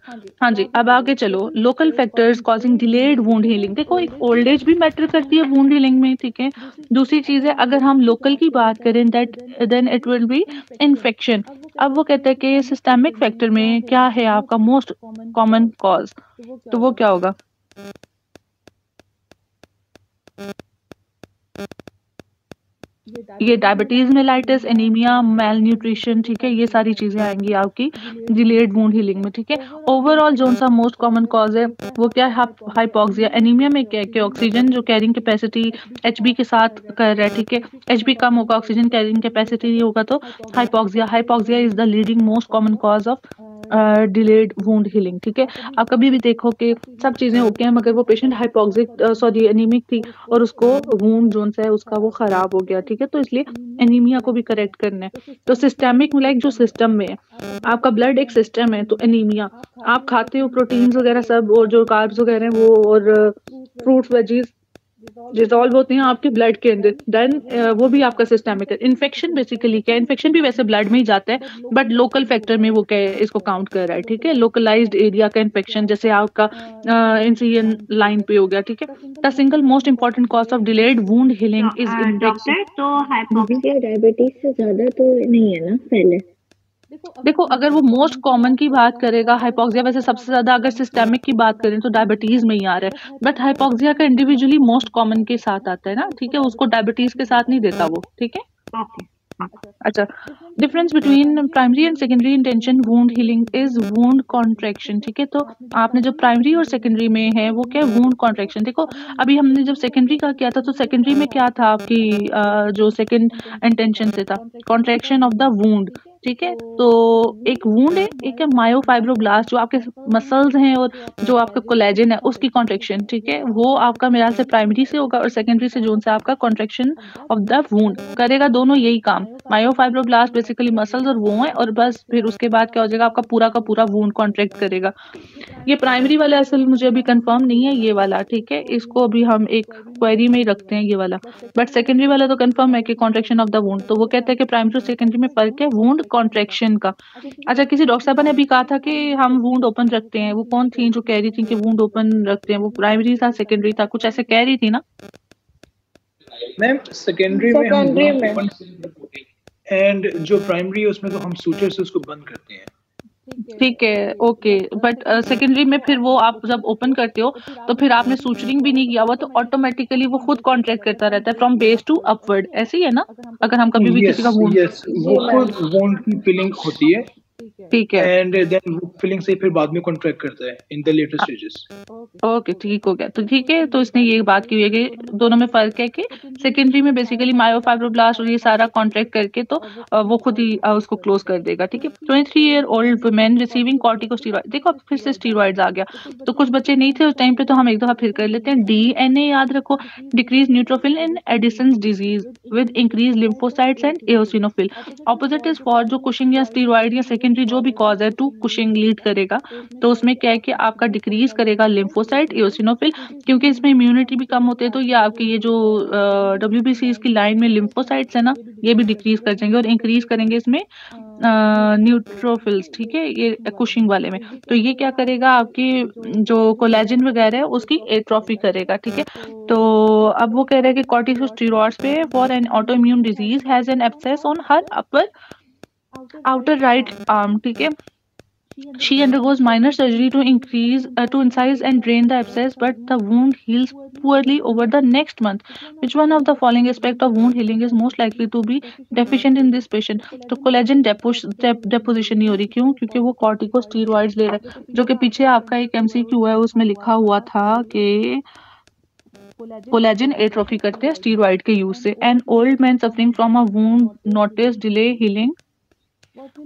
हाँ जी, अब आगे चलो, local factors causing delayed wound healing. देखो, एक ओल्ड एज भी मैटर करती है वुंड हीलिंग में, ठीक है। दूसरी चीज है, अगर हम लोकल की बात करें, that then it will be infection. अब वो कहते हैं कि सिस्टेमिक फैक्टर में क्या है आपका मोस्ट कॉमन कॉज, तो वो क्या होगा? ये diabetes mellitus, anaemia, mail nutrition, ठीक है, ये सारी चीजें आएंगी आपकी डिलेड वुंड हीलिंग में, ठीक है। ओवरऑल जो सा मोस्ट कॉमन कॉज है वो क्या है? हाइपोक्सिया। एनीमिया में क्या है कि ऑक्सीजन जो कैरिंग कैपेसिटी एचबी के साथ कर रहा है, ठीक है। एचबी कम होगा, ऑक्सीजन कैरिंग कैपेसिटी नहीं होगा, तो hypoxia is the leading most common cause of delayed wound healing, ठीक है। आप कभी भी देखो कि सब चीजें ओके हैं, मगर वो पेशेंट एनीमिक थी और उसको वुंड जोन सा है उसका वो खराब हो गया, ठीक है। तो इसलिए एनीमिया को भी करेक्ट करना है। तो सिस्टेमिक लाइक जो सिस्टम में है, आपका ब्लड एक सिस्टम है, तो एनीमिया आप खाते हो, प्रोटीन्स वगैरह सब, और जो कार्ब्स वगैरह हैं वो, और फ्रूट्स वेजीज डिजॉल्व होते हैं आपके ब्लड के अंदर, देन वो भी आपका सिस्टेमिक है। इन्फेक्शन बेसिकली क्या है? इन्फेक्शन भी वैसे ब्लड में ही जाता है, बट लोकल फैक्टर में वो क्या है, इसको काउंट कर रहा है, ठीक है। लोकलाइज्ड एरिया का इन्फेक्शन, जैसे आपका इंसिजन लाइन पे हो गया, ठीक है। The single most important cause of delayed wound healing is infection. तो हाइपोक्सिया डायबिटीज से ज्यादा तो नहीं है ना पहले? देखो, अगर वो मोस्ट कॉमन की बात करेगा, हाइपोक्सिया वैसे सबसे ज्यादा, अगर सिस्टेमिक की बात करें तो डायबिटीज में ही आ रहा है, बट हाइपोक्सिया का इंडिविजुअली मोस्ट कॉमन के साथ आता है ना, ठीक है, उसको डायबिटीज के साथ नहीं देता वो, ठीक है। अच्छा, difference between primary and secondary intention wound healing is wound contraction, ठीक है। तो आपने जो प्राइमरी और सेकेंडरी में है वो क्या है? Wound contraction. देखो, अभी हमने जब सेकेंडरी का किया था, तो सेकेंडरी में क्या था आपकी जो सेकेंड इंटेंशन से था, कॉन्ट्रैक्शन ऑफ द वुंड, ठीक है। तो एक वुंड है, एक है मायोफाइब्रोब्लास्ट, जो आपके मसल्स हैं और जो आपका कोलेजन है उसकी कॉन्ट्रैक्शन, ठीक है, वो आपका मेरा से प्राइमरी से होगा, और सेकेंडरी से जोन से आपका कॉन्ट्रैक्शन ऑफ द वुंड करेगा, दोनों यही काम। मायोफाइब्रोब्लास्ट बेसिकली मसल्स और वो है, और बस फिर उसके बाद क्या हो जाएगा, आपका पूरा का पूरा वुंड कॉन्ट्रैक्ट करेगा। ये प्राइमरी वाला असल मुझे अभी कंफर्म नहीं है, ये वाला, ठीक है, इसको अभी हम एक क्वेरी में ही रखते हैं ये वाला, बट सेकेंडरी वाला तो कंफर्म है कि कॉन्ट्रैक्शन ऑफ द वुंड। तो वो कहते हैं कि प्राइमरी और सेकेंडरी में फर्क है वुंड कॉन्ट्रैक्शन का। अच्छा, किसी डॉक्टर साहब ने अभी कहा था कि हम वुंड ओपन रखते हैं, वो कौन थी जो कह रही थी कि वुंड ओपन रखते हैं? वो प्राइमरी था, सेकेंडरी था, कुछ ऐसे कह रही थी ना मैम? सेकेंडरी में एंड जो प्राइमरी है उसमें तो हम सूचर से उसको बंद करते हैं, ठीक है, ओके। बट सेकेंडरी में फिर वो आप जब ओपन करते हो तो फिर आपने सूचरिंग भी नहीं किया हुआ, तो ऑटोमेटिकली वो खुद कॉन्ट्रैक्ट करता रहता है फ्रॉम बेस टू अपवर्ड, ऐसे ही है ना? अगर हम कभी भी किसी का वुंड, वो खुद वुंड की फीलिंग होती है, ठीक है, एंड देन वो फीलिंग से फिर बाद में कॉन्ट्रैक्ट करता है in the later stages. Okay, ठीक हो गया। तो ठीक है, तो इसने ये बात की हुई है कि दोनों में फर्क है कि सेकेंडरी में बेसिकली मायोफाइब्रोब्लास्ट और ये सारा कॉन्ट्रैक्ट करके तो वो खुद ही उसको क्लोज कर देगा, ठीक है। 23 year old women receiving corticosteroid. देखो, अब फिर से स्टेरॉइड्स आ गया, तो कुछ बच्चे नहीं थे उस टाइम पे, तो हम एक दफा फिर कर लेते हैं। डीएनए याद रखो, decrease neutrophil in Edison's disease with increase lymphocytes and eosinophil. Opposite is for जो कुशिंग या स्टेरॉइड या सेकेंडरी जो भी कॉज है टू कुशिंग लीड करेगा, तो उसमें क्या है कि आपका डिक्रीज करेगा लिम्फोसाइट, एओसिनोफिल, क्योंकि इसमें इम्यूनिटी भी कम होती है, तो ये आपकी ये जो WBC की लाइन में लिम्फोसाइट्स है ना, ये भी डिक्रीज कर जाएंगे और इंक्रीज करेंगे इसमें न्यूट्रोफिल्स, ठीक है, ये कुशिंग वाले में। तो ये क्या करेगा, आपकी जो कोलेजन वगैरह है उसकी एट्रोफी करेगा, ठीक है। तो अब वो कह रहे हैं कि कॉर्टिकोस्टेरॉइड्स पे for an auto immune disease has an abscess on her upper outer right arm, ठीक है। She undergoes minor surgery to incise and drain the abscess, but the wound heals poorly over the next month. Which one of the following aspect of wound healing is most likely to be deficient in this patient? तो collagen deposition नहीं हो रही, क्यों? क्योंकि वो corticosteroids ले रहा है, जो कि पीछे आपका एक MCQ है उसमें लिखा हुआ था कि कोलेजन एट्रोफी करते हैं स्टीरॉइड के यूज से. An old man suffering from a wound notice delay healing.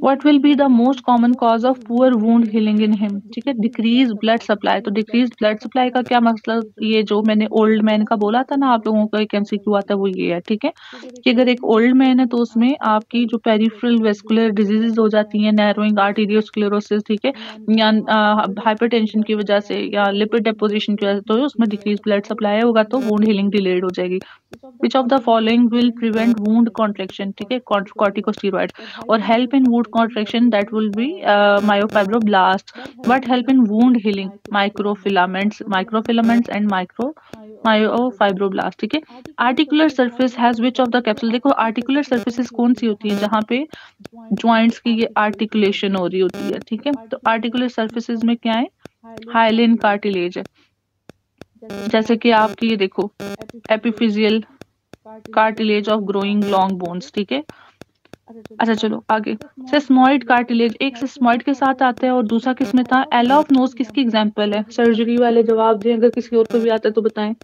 What will be the most common cause of poor wound healing in him? ठीक है, डिक्रीज ब्लड सप्लाई. तो डिक्रीज ब्लड सप्लाई का क्या मतलब? ये जो मैंने ओल्ड मैन का बोला था ना, आप लोगों का एक MCQ आता है वो ये है. ठीक है, कि अगर एक ओल्ड मैन है तो उसमें आपकी जो पेरिफेरल वेस्कुलर डिजीजेज हो जाती हैं, नैरोइंग आर्टेरियोस्क्लेरोसिस, ठीक है, या हाइपरटेंशन की वजह से या लिपिड डेपोजिशन की वजह से, तो उसमें डिक्रीज ब्लड सप्लाई होगा तो वुंड हीलिंग डिलेड हो जाएगी. Which of the following will prevent wound contraction? ठीक है, corticosteroid. और help in wound contraction, that will be myofibroblast. What help in wound healing? Microfilaments and myofibroblast. ठीक है, articular surface has which of the capsule? देखो articular surfaces कौन सी होती है जहाँ पे joints की ये articulation हो रही होती है. ठीक है, तो articular surfaces में क्या है? हाइलिन कार्टिलेज है. जैसे कि आपकी ये देखो epiphyseal cartilage of growing long bones. ठीक है, अच्छा चलो आगे. सेस्मॉइड कार्टिलेज एक सेस्मॉइड के साथ आता है और दूसरा किसमें था? एला ऑफ नोज किसकी एग्जांपल है? सर्जरी वाले जवाब दें, अगर किसी और को भी आता है तो बताएं.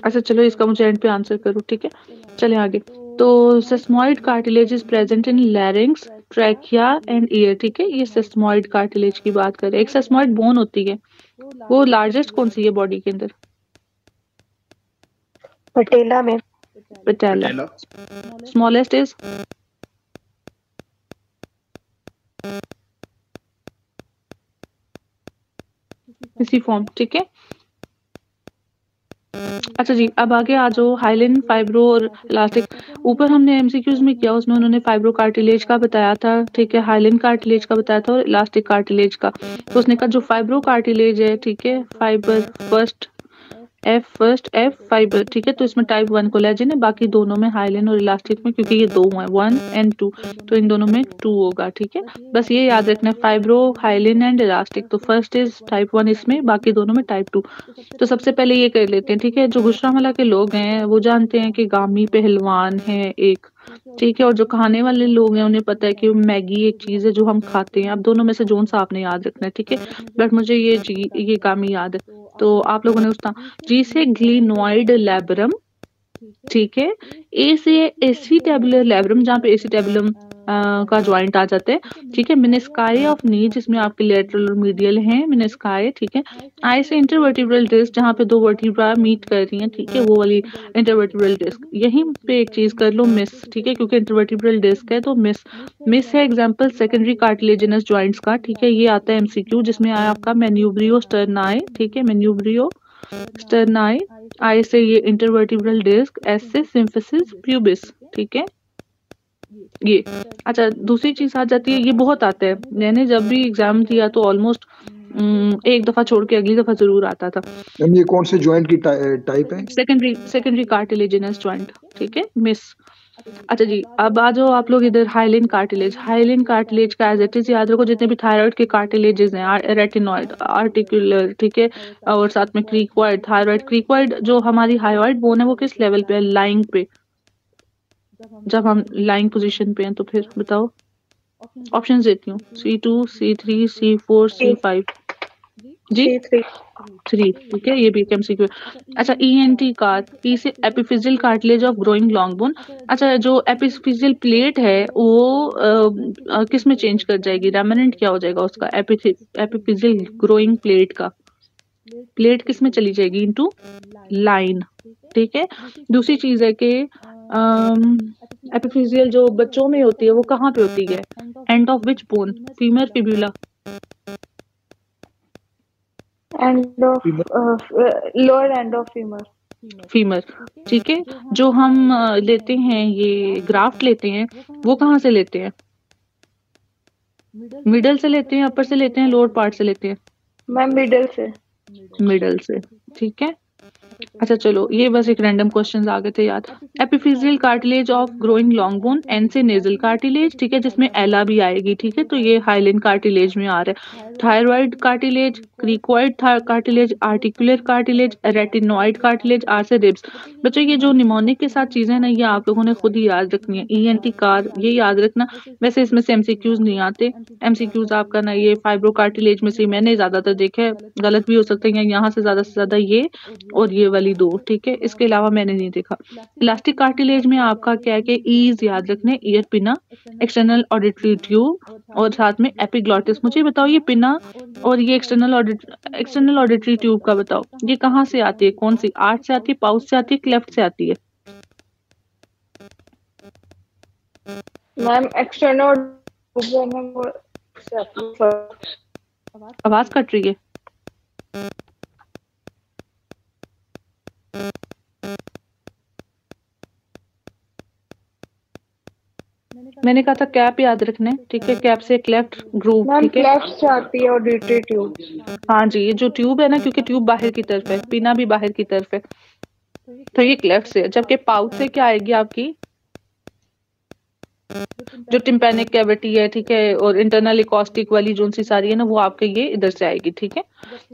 अच्छा चलो इसका मुझे एंड पे आंसर करो. ठीक है, चले आगे. तो sesamoid cartilage is present in larynx, trachea and ear. ठीक है, ये सेस्मॉइड कार्टिलेज की बात करें. एक सेस्मॉइड बोन होती है, वो लार्जेस्ट कौन सी है बॉडी के अंदर? पटेला में. पटेला. स्मॉलेस्ट इज इसी फॉर्म. ठीक है, अच्छा जी अब आगे आ जाओ. हाइलिन, फाइब्रो और इलास्टिक. ऊपर हमने MCQs में किया, उसमें उन्होंने फाइब्रो कार्टिलेज का बताया था. ठीक है, हाइलिन कार्टिलेज का बताया था और इलास्टिक कार्टिलेज का. तो उसने कहा जो फाइब्रो कार्टिलेज है, ठीक है, फाइबर फर्स्ट F फाइबर. ठीक है, तो इसमें टाइप 1 कोलेजन है, बाकी दोनों में हाइलिन और इलास्टिक में, क्योंकि ये दो हैं 1 and 2, तो इन दोनों में 2 होगा. ठीक है, बस ये याद रखना, फाइब्रो, हाइलिन एंड इलास्टिक. तो फर्स्ट इज टाइप 1 इसमें, बाकी दोनों में टाइप 2. तो सबसे पहले ये कर लेते हैं. ठीक है, जो गुजरांवाला के लोग हैं वो जानते हैं कि गामी पहलवान है एक. ठीक है, और जो खाने वाले लोग हैं उन्हें पता है कि मैगी एक चीज है जो हम खाते हैं. अब दोनों में से जोन सा आपने याद रखना है. ठीक है, बट मुझे ये गामी याद है, तो आप लोगों ने उसका. जी से ग्लिनोइड लैब्रम. ठीक है, ए से एसीटेबुलर लैब्रम, जहाँ पे एसीटेबुलम का ज्वाइंट आ जाता है. ठीक है, मिनिस्काई ऑफ नी, जिसमें आपके लेटरल और मीडियल हैं मिनिस्काई. ठीक है, आई से इंटरवर्टिब्रल डिस्क, जहाँ पे दो वर्टिब्रा मीट कर रही हैं. ठीक है, वो वाली इंटरवर्टिब्रल डिस्क. यहीं पे एक चीज कर लो, मिस. ठीक है, क्योंकि इंटरवर्टिब्रल डिस्क है तो मिस है एग्जाम्पल सेकेंडरी कार्टिलेजिनस ज्वाइंट्स का. ठीक है, ये आता है MCQ जिसमें आया आपका मैन्यूब्रियो स्टर्नाई. ठीक है, मैन्यूब्रियो स्टर्नाई. आई से ये इंटरवर्टिब्रल डिस्क. एस से सिम्फिसिस प्यूबिस. ठीक है, ये. अच्छा दूसरी चीज आ जाती है, ये बहुत आता है, मैंने जब भी एग्जाम दिया तो ऑलमोस्ट एक दफा छोड़ के अगली दफा जरूर आता था. ये कौन से ज्वाइंट की टाइप है? Secondary cartilaginous joint. ठीक है, मिस. अच्छा जी अब आ जाओ आप लोग इधर. Hyaline cartilage. हाइलिन कार्टिलेज का एज इट इज याद रखो, जितने भी थायराइड के कार्टिलेजेस हैं, रेटिनॉइड, आर्टिकुलर. ठीक है, और साथ में क्रीक्वाइड, थायराइड. क्रीक्वाइड जो हमारी हाइवाइड बोन है वो किस लेवल पे है? लाइंग पे. जब हम लाइंग पोजीशन पे हैं तो फिर बताओ. ऑप्शंस देती हूँ, C2, C3, C4, C5. जी 3. ठीक है, ये भी MCQ. अच्छा ENT कार. E से epiphyseal cartilage of growing long bone. अच्छा जो एपिफिजियल प्लेट है वो किस में चेंज कर जाएगी? रेमिनेंट क्या हो जाएगा उसका? एपिफिजियल ग्रोइंग प्लेट का प्लेट किस में चली जाएगी? Into line. ठीक है, दूसरी चीज है कि एपिफिजियल जो बच्चों में होती है वो कहाँ पे होती है? End of which bone? Femur, fibula? End of lower end of femur. ठीक है, जो हम लेते हैं ये ग्राफ्ट लेते हैं वो कहाँ से लेते हैं? मिडल से लेते हैं, अपर से लेते हैं, लोअर पार्ट से लेते हैं? मैम मिडल से। मिडल से, ठीक है। अच्छा चलो, ये बस एक रैंडम क्वेश्चन आ गए थे याद। Epiphyseal cartilage of growing long bone, N से नेजल कार्टिलेज, ठीक है, जिसमें एला भी आएगी, ठीक है, तो ये हाइलिन कार्टिलेज में आ रहा है। Thyroid cartilage, cricoid cartilage, articular cartilage, retinoid cartilage, are से रिब्स। बच्चों ये जो निमोनिक के साथ चीजें ना, ये आप लोगों ने खुद ही याद रखनी है। ENT कार, ये याद रखना। वैसे इसमें से MCQs नहीं आते। MCQs आपका ना ये फाइब्रो कार्टिलेज में से मैंने ज्यादातर देखे हैं, गलत भी हो सकते हैं, यहाँ से ज्यादा ये और ये वाली दो, ठीक है, इसके अलावा मैंने नहीं देखा। इलास्टिक कार्टिलेज में आपका क्या है कि ईज याद रखने, ईयर पिना, एक्सटर्नल ऑडिटरी ट्यूब और साथ में एपिग्लॉटिस। मुझे बताओ ये पिना और ये एक्सटर्नल ऑडिटरी ट्यूब का बताओ, ये कहाँ से आती है, कौन सी, आर्च से आती है, पाउच से आती है, क्लेफ्ट से आती है? मैम एक्सटर्नल आवाज कट रही है। मैंने कहा था कैप याद रखने, ठीक है, कैप से क्लेफ्ट ग्रूव, मैम ठीक है। क्लेफ्ट से आती है ऑडिटरी ट्यूब। हाँ जी, ये जो ट्यूब है ना, क्योंकि ट्यूब बाहर की तरफ है, पिना भी बाहर की तरफ है, तो ये क्लेफ्ट से है। जबकि पाउच से क्या आएगी आपकी, जो टिम्पैनिक कैविटी है, ठीक है, और इंटरनल इकोस्टिक वाली जोन सी सारी है ना, वो आपके ये इधर से आएगी, ठीक है।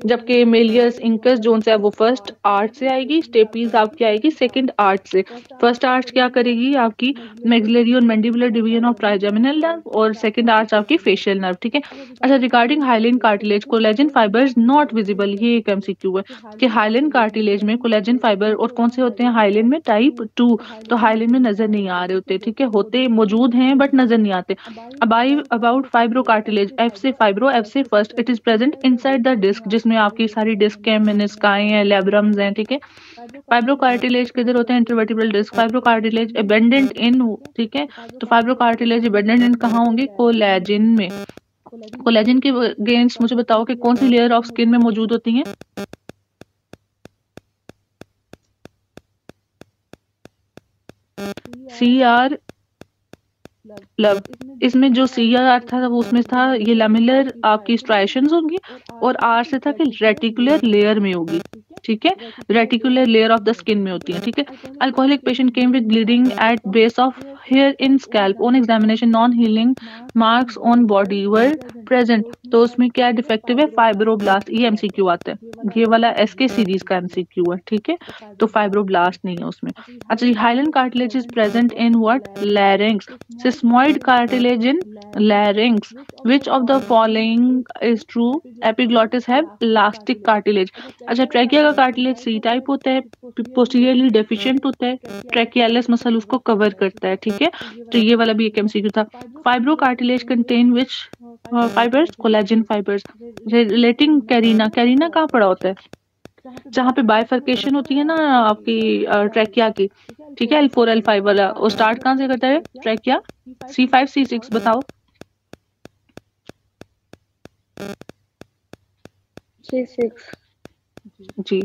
जबकि मेलियस इंकस जोन से है वो फर्स्ट आर्च से आएगी, स्टेपीज आपकी आएगी सेकंड आर्च से। फर्स्ट आर्च क्या करेगी आपकी, मैक्सिलरी और mandibular division of trigeminal nerve, और सेकंड आर्च आपकी फेशियल नर्व, ठीक है। अच्छा, regarding hyaline cartilage, collagen fibres not visible, ये एक MCQ है कि हाइलिन कार्टिलेज में कोलेजन फाइबर और कौन से होते हैं, हाइलिन में टाइप 2, तो हाइलिन में नजर नहीं आ रहे होते, ठीक है, होते मौजूद हैं बट नजर नहीं आते। अबाउट फाइब्रो कार्टिलेज, F से फाइब्रो, F से first, it is present inside the disc, जिसमें आपकी सारी डिस्क है, मेनिस्काई हैं, लेब्रम्स हैं, ठीक है। फाइब्रो कार्टिलेज किधर होते हैं, intervertebral disc. Fibrocartilage abundant in, ठीक है, तो फाइब्रो कार्टिलेज एबेंडेंट इन कहाँ होंगे, कोलेजिन में। कोलेजिन के गेंस मुझे बताओ कि कौन सी लेयर ऑफ स्किन में मौजूद होती हैं? CR लव, इसमें जो CR था वो उसमें था ये लैमिलर आपकी स्ट्राइशंस होंगी, और R से था कि रेटिकुलर लेयर में होगी, ठीक है, reticular layer of the skin में होती है, ठीक है। Alcoholic patient came with bleeding at base of hair in scalp, on examination non healing marks on body were present, तो उसमें क्या डिफेक्टिव है, फाइब्रोब्लास्ट, ये MCQ आता है, ये वाला SK सीरीज का MCQ है, ठीक है, तो फाइब्रोब्लास्ट नहीं है उसमें। अच्छा, hyaline cartilage is present in what, larynx, sesamoid cartilage in larynx, which of the following is true, epiglottis have elastic cartilage। अच्छा, ट्रैकिया का कार्टिलेज C टाइप होता है, पोस्टीरियरली डेफिशिएंट होता है, ट्रैकियालिस मसल उसको कवर करता है, ठीक है, तो ये वाला भी एक MCQ था। Fibro cartilage contain which fibres, collagen fibres. Relating carina, carina कहाँ पड़ा होता है, जहाँ पे बाइफर्केशन होती है ना आपकी ट्रैकिया की, ठीक है, L4 L5 वाला, और स्टार्ट कहाँ से करता है ट्रैकिया, C5 C6 बताओ। C6 जी,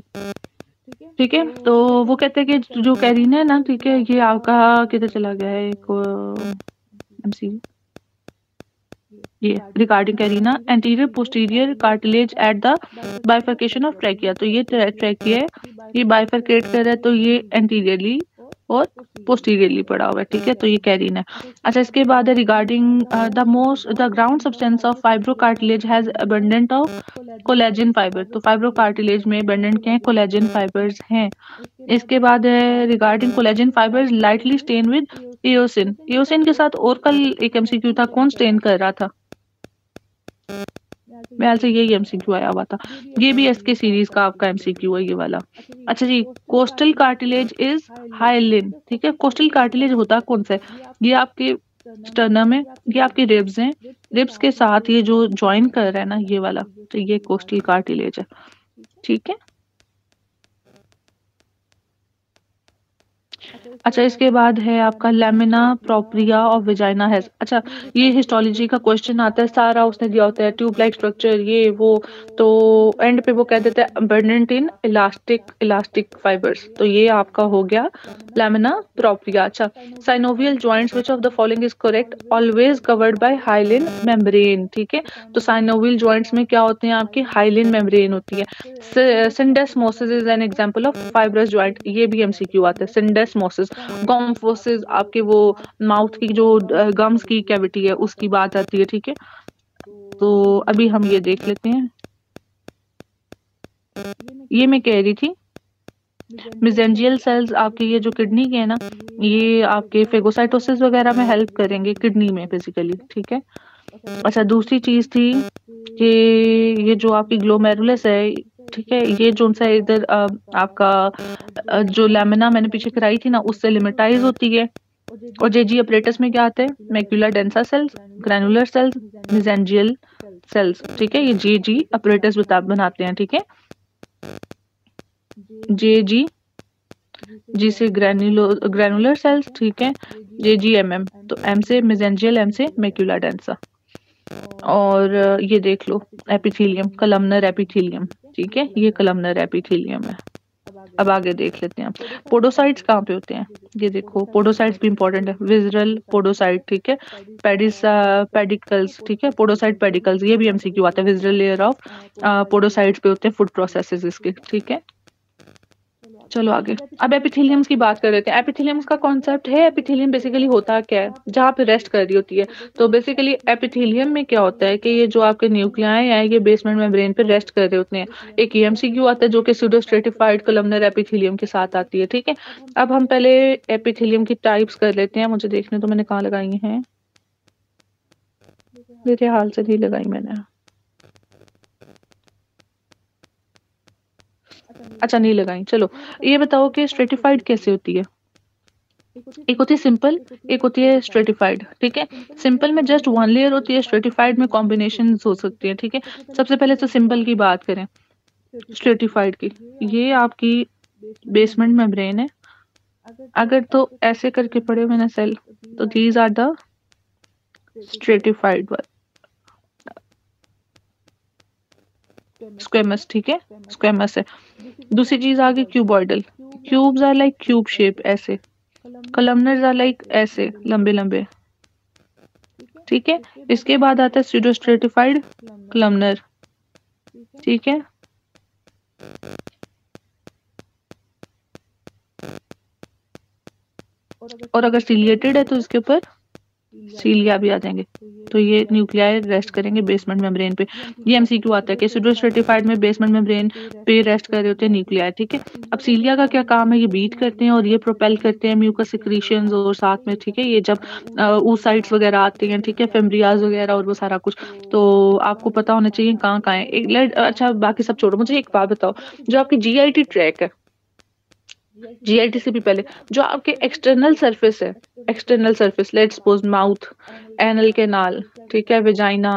ठीक है, तो वो कहते हैं कि जो कैरीना है ना, ठीक है, ये आपका किधर चला गया है, एक MCQ, ये regarding carina, anterior posterior cartilage at the bifurcation of trachea, तो ये ट्रैकिया है, ये बाइफर्केट कर रहा है, तो ये एंटीरियरली और पोस्टीरियरली पड़ा हुआ है, ठीक है, तो ये कैरिन है। अच्छा, इसके बाद है regarding the ground substance of fibrocartilage has abundant of collagen fibre, तो फाइब्रो कार्टिलेज में अबंडेंट क्या है, कोलेजन फाइबर्स हैं। इसके बाद है regarding collagen fibres lightly stain with eosin, eosin के साथ और कल एक MCQ था, कौन स्टेन कर रहा था, मेरे से यही MCQ आया हुआ था, ये भी SK सीरीज का आपका MCQ है ये वाला। अच्छा जी, कोस्टल कार्टिलेज इज हाइलिन, ठीक है, कोस्टल कार्टिलेज होता कौन सा है, ये आपके स्टर्नम है, ये आपके रिब्स हैं, रिब्स के साथ ये जो ज्वाइन कर रहा है ना ये वाला, तो ये कोस्टल कार्टिलेज है, ठीक है। अच्छा, इसके बाद है आपका lamina propria of vagina has. अच्छा, ये हिस्टोलॉजी का क्वेश्चन आता है, सारा उसने दिया होता है, ट्यूब लाइक स्ट्रक्चर ये वो, तो एंड पे वो कह देता है अबंडेंट इन इलास्टिक फाइबर्स, तो ये आपका हो गया लैमिना प्रोप्रिया। अच्छा, synovial joints which of the following is correct, always covered by hyaline membrane. ठीक है, तो साइनोवियल जॉइंट्स में क्या होते हैं आपकी हाइलिन मेम्ब्रेन होती है। Syndesmosis is an example of fibrous joint, ये भी एमसीक्यू आता है। सिंडेस्मोसिस, गॉम्फोसिस आपके वो माउथ की जो गम्स की कैविटी है उसकी बात आती है। ठीक है, तो अभी हम ये देख लेते हैं। ये मैं कह रही थी मेसेंजियल सेल्स आपके ये जो किडनी के हैं ना, ये आपके फेगोसाइटोसिस वगैरह में हेल्प करेंगे किडनी में बेसिकली। ठीक है, अच्छा दूसरी चीज थी कि ये जो आपकी ग्लोमेरुलस है, ठीक है, ये जो सा इधर आपका जो लैमिना मैंने पीछे कराई थी ना उससे लिमिटाइज होती है। और जेजी अपरेटस में क्या आते हैं, macula densa cells, granular cells, mesangial cells. ठीक है, ये जेजी अपरेटस बनाते हैं। ठीक है, जेजी जी से ग्रैनुलर सेल्स, ठीक है, जेजीएमएम, तो एम से मेसेंजियल, एम से मैक्यूला डेंसा। और ये देख लो एपिथेलियम, कलमनर एपिथेलियम। ठीक है, ये कलमनर एपिथेलियम है। अब आगे देख लेते हैं पोडोसाइट्स कहाँ पे होते हैं। ये देखो पोडोसाइट्स भी इंपॉर्टेंट है, विजरल पोडोसाइट, ठीक है, पेडिकल्स, ठीक है, पोडोसाइट पेडिकल्स, ये भी एमसीक्यू आता है। विजरल लेयर ऑफ पोडोसाइट्स पे होते हैं फूड प्रोसेसेस इसके। ठीक है, चलो आगे। अब एपिथेलियम्स की बात कर लेते हैं। एपिथेलियम्स का कॉन्सेप्ट है, एपिथेलियम बेसिकली होता क्या है, जहाँ पे रेस्ट कर रही होती है। तो बेसिकली एपिथेलियम में क्या होता है कि ये जो आपके न्यूक्लियाई है ये बेसमेंट मेम्ब्रेन पे रेस्ट कर रहे होते हैं। एक एमसीक्यू आता है जो कि स्यूडोस्ट्रेटिफाइड कॉलमनर एपिथेलियम के साथ आती है। ठीक है, अब हम पहले एपिथेलियम की टाइप्स कर लेते हैं। मुझे देखने तो मैंने कहाँ लगाई हैं, मेरे हाल से नहीं लगाई मैंने। अच्छा नहीं लगाई, चलो ये बताओ कि स्ट्रेटिफाइड कैसे होती है। एक होती है सिंपल, एक होती है स्ट्रेटिफाइड। ठीक है, सिंपल में जस्ट वन लेयर होती है, स्ट्रेटिफाइड में कॉम्बिनेशन हो सकती है। ठीक है, सबसे पहले तो सिंपल की बात करें, स्ट्रेटिफाइड की, ये आपकी बेसमेंट मेम्ब्रेन है। अगर तो ऐसे करके पड़े हुए ना सेल, तो these are the stratified one, squamous. ठीक है, स्क्वेमस है। दूसरी चीज आ गई cuboidal, cubes are like cube shape ऐसे, कॉलमनर्स आर लाइक ऐसे लंबे लंबे। ठीक है, इसके बाद आता है स्यूडोस्ट्रेटिफाइड कॉलमनर। ठीक है, और अगर सिलिएटेड है तो इसके ऊपर सीलिया भी आ जाएंगे। तो ये न्यूक्लियाई रेस्ट करेंगे बेसमेंट मेम्ब्रेन पे। ये एमसीक्यू आता है कि स्यूडोस्ट्रेटिफाइड में बेसमेंट मेम्ब्रेन पे रेस्ट कर रहे होते हैं न्यूक्लियाई। ठीक है, अब सीलिया का क्या काम है, ये बीट करते हैं और ये प्रोपेल करते हैं म्यूकस सिक्रीशंस और साथ में। ठीक है, ये जब oocytes वगैरह आते हैं, ठीक है, फेम्ब्रियाज वगैरह और वो सारा कुछ, तो आपको पता होना चाहिए कहाँ कहाँ है। अच्छा बाकी सब छोड़ो, मुझे एक बात बताओ, जो आपकी जीआईटी ट्रैक है, जीआईटी से भी पहले जो आपके एक्सटर्नल सरफेस है, external surface let's suppose mouth, anal canal, ठीक है, वेजाइना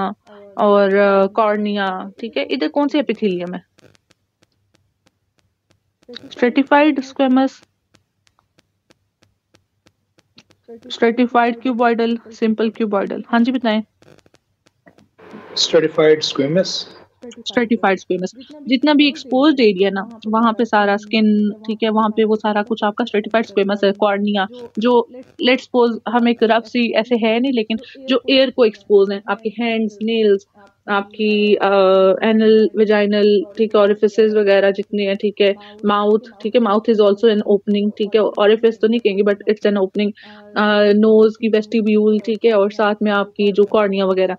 और कॉर्निया, ठीक है, इधर कौन सी एपिथेलियम है, stratified squamous, stratified cuboidal, simple cuboidal. हाँ जी बताएं। स्ट्रेटिफाइड स्क्वेमस, स्ट्रेटिफाइड स्क्वेमस, जितना भी एक्सपोज्ड एरिया ना वहाँ पे सारा स्किन, ठीक है, वहाँ पे वो सारा कुछ आपका स्ट्रेटिफाइड स्क्वेमस है। कॉर्निया जो लेट्स सपोज हम एक रफ सी ऐसे है नहीं, लेकिन जो एयर को एक्सपोज है, आपके हैंड्स, नेल्स, आपकी एनल, वेजाइनल, ठीक है, ऑरिफिसेस वगैरह जितने हैं, ठीक है, माउथ, ठीक है, mouth is also an opening, ठीक है, ऑरिफिस तो नहीं कहेंगे but it's an opening, nose की वेस्टिब्यूल, ठीक है, और साथ में आपकी जो कॉर्निया वगैरह।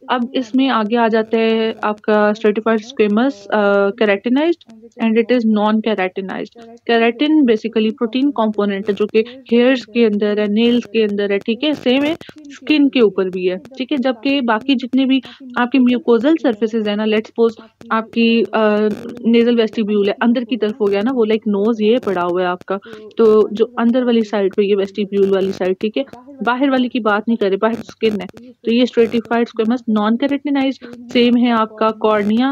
अब इसमें आगे आ जाता है आपका stratified squamous keratinized and it is non keratinized. Keratin basically protein component है जो कि हेयर्स के अंदर है, नेल्स के अंदर है, ठीक है, सेम है स्किन के ऊपर भी है। ठीक है, जबकि बाकी जितने भी आपकी म्यूकोजल सर्फेसेस है ना, लेट्स सपोज आपकी नेजल वेस्टिब्यूल है, अंदर की तरफ हो गया ना, वो लाइक नोज ये पड़ा हुआ है आपका, तो जो अंदर वाली साइड पे ये वेस्टिब्यूल वाली साइड, ठीक है, बाहर वाली की बात नहीं करे, बाहर स्किन है, तो ये stratified squamous non keratinized. Same है आपका कॉर्निया,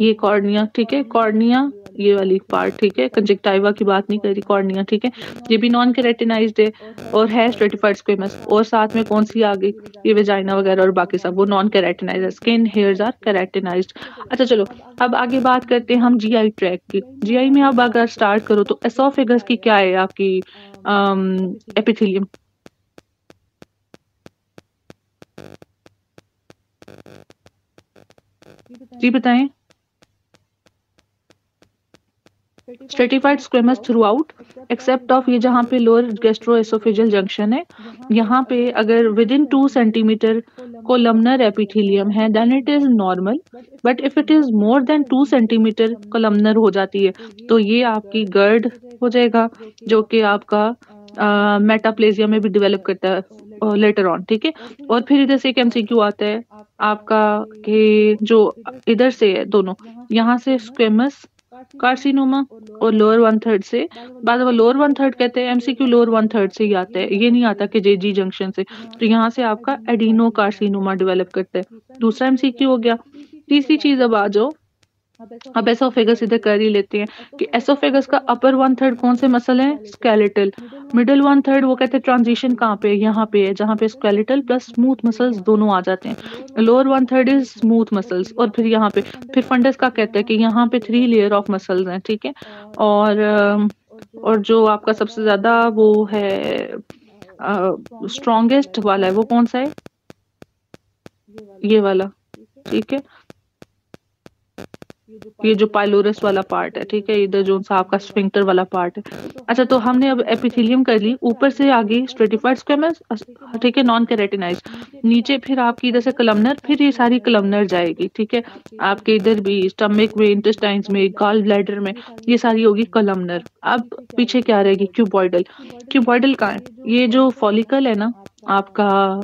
ये कॉर्निया, ठीक है, कॉर्निया ये वाली पार्ट, ठीक है, कंजक्टाइवा की बात नहीं कर रही, कॉर्निया, ठीक है, ये भी नॉन केराटिनाइज्ड है और है स्ट्रेटिफाइड स्क्वेमस। और साथ में कौन सी आ गई, ये वेजाइना वगैरह और बाकी सब वो नॉन केराटिनाइज्ड है। Skin hairs are keratinized. अच्छा चलो अब आगे बात करते हैं हम जीआई ट्रैक की। जीआई में अब अगर स्टार्ट करो तो एसोफेगस की क्या है आपकी एपिथेलियम। जी बताएं। Stratified squamous through out except of ये जहाँ पे लोअर गैस्ट्रोएसोफेजियल जंक्शन है, यहाँ पे अगर within 2 centimetre columnar epithelium है then it is normal, but if it is more than 2 centimetre columnar हो जाती है तो ये आपकी गर्ड हो जाएगा, जो कि आपका मेटाप्लेजिया में भी डेवलप करता है लेटर ऑन, ठीक है। और फिर इधर से एक एमसीक्यू आता है आपका कि जो इधर से है दोनों, यहाँ से स्क्वेमस कार्सिनोमा और लोअर 1/3 से, बाद में लोअर 1/3 कहते हैं, एमसीक्यू लोअर 1/3 से ही आता है, ये नहीं आता कि जेजी जंक्शन से। तो यहाँ से आपका एडिनो कार्सिनोमा डेवलप करता है। दूसरा एमसीक्यू हो गया। तीसरी चीज अब आ जाओ, अब एसोफेगस इधर कर ही लेते हैं कि एसोफेगस का अपर 1/3 कौन से मसल है, स्केलेटल। मिडिल 1/3 वो कहते हैं ट्रांजिशन कहाँ पे है, यहाँ पे है जहाँ पे स्केलेटल प्लस स्मूथ मसल्स दोनों आ जाते हैं। Lower 1/3 is smooth muscles. और फिर यहाँ पे फिर फंडस का कहता है कि यहाँ पे 3 लेयर ऑफ मसल्स हैं, ठीक है। और जो आपका सबसे ज्यादा वो है स्ट्रॉन्गेस्ट वाला है वो कौन सा है, ये वाला, ठीक है, ये जो पाइलोरस वाला पार्ट है, ठीक है, इधर जो सा आपका स्फिंक्टर वाला पार्ट है। अच्छा तो हमने अब एपिथेलियम कर ली, ऊपर से आगे स्ट्रेटिफाइड स्क्वेमस, ठीक है, नॉन केराटिनाइज्ड, नीचे फिर आपकी इधर से कलमनर, फिर ये सारी कलमनर जाएगी, ठीक है, आपके इधर भी स्टमक में, इंटेस्टाइन्स में, गॉल ब्लैडर में, ये सारी होगी कलमनर। अब पीछे क्या रहेगी, क्यूबॉइडल। क्यूबॉइडल कहाँ है, ये जो फॉलिकल है ना आपका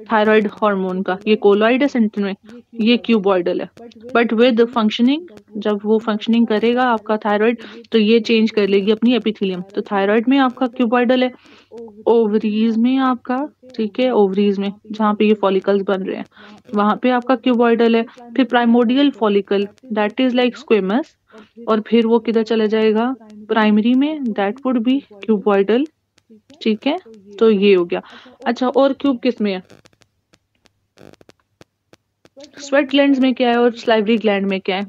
थायराइड हार्मोन का, ये कोलॉइड है सेंटर में, ये क्यूबॉइडल है। बट विद फंक्शनिंग, जब वो फंक्शनिंग करेगा आपका थायराइड तो ये चेंज कर लेगी अपनी एपिथेलियम। तो थायराइड में आपका क्यूबॉइडल है, ओवरीज में आपका, ठीक है, ओवरीज में जहाँ पे ये फॉलिकल्स बन रहे हैं वहां पे आपका क्यूबॉइडल है। फिर primordial follicle that is like squamous, और फिर वो किधर चला जाएगा, प्राइमरी में, दैट वुड बी क्यूबॉइडल, ठीक है। तो ये हो गया। अच्छा और क्यूब किस में है, स्वेट ग्लैंड्स में क्या है और स्लाइवरी ग्लैंड में क्या है।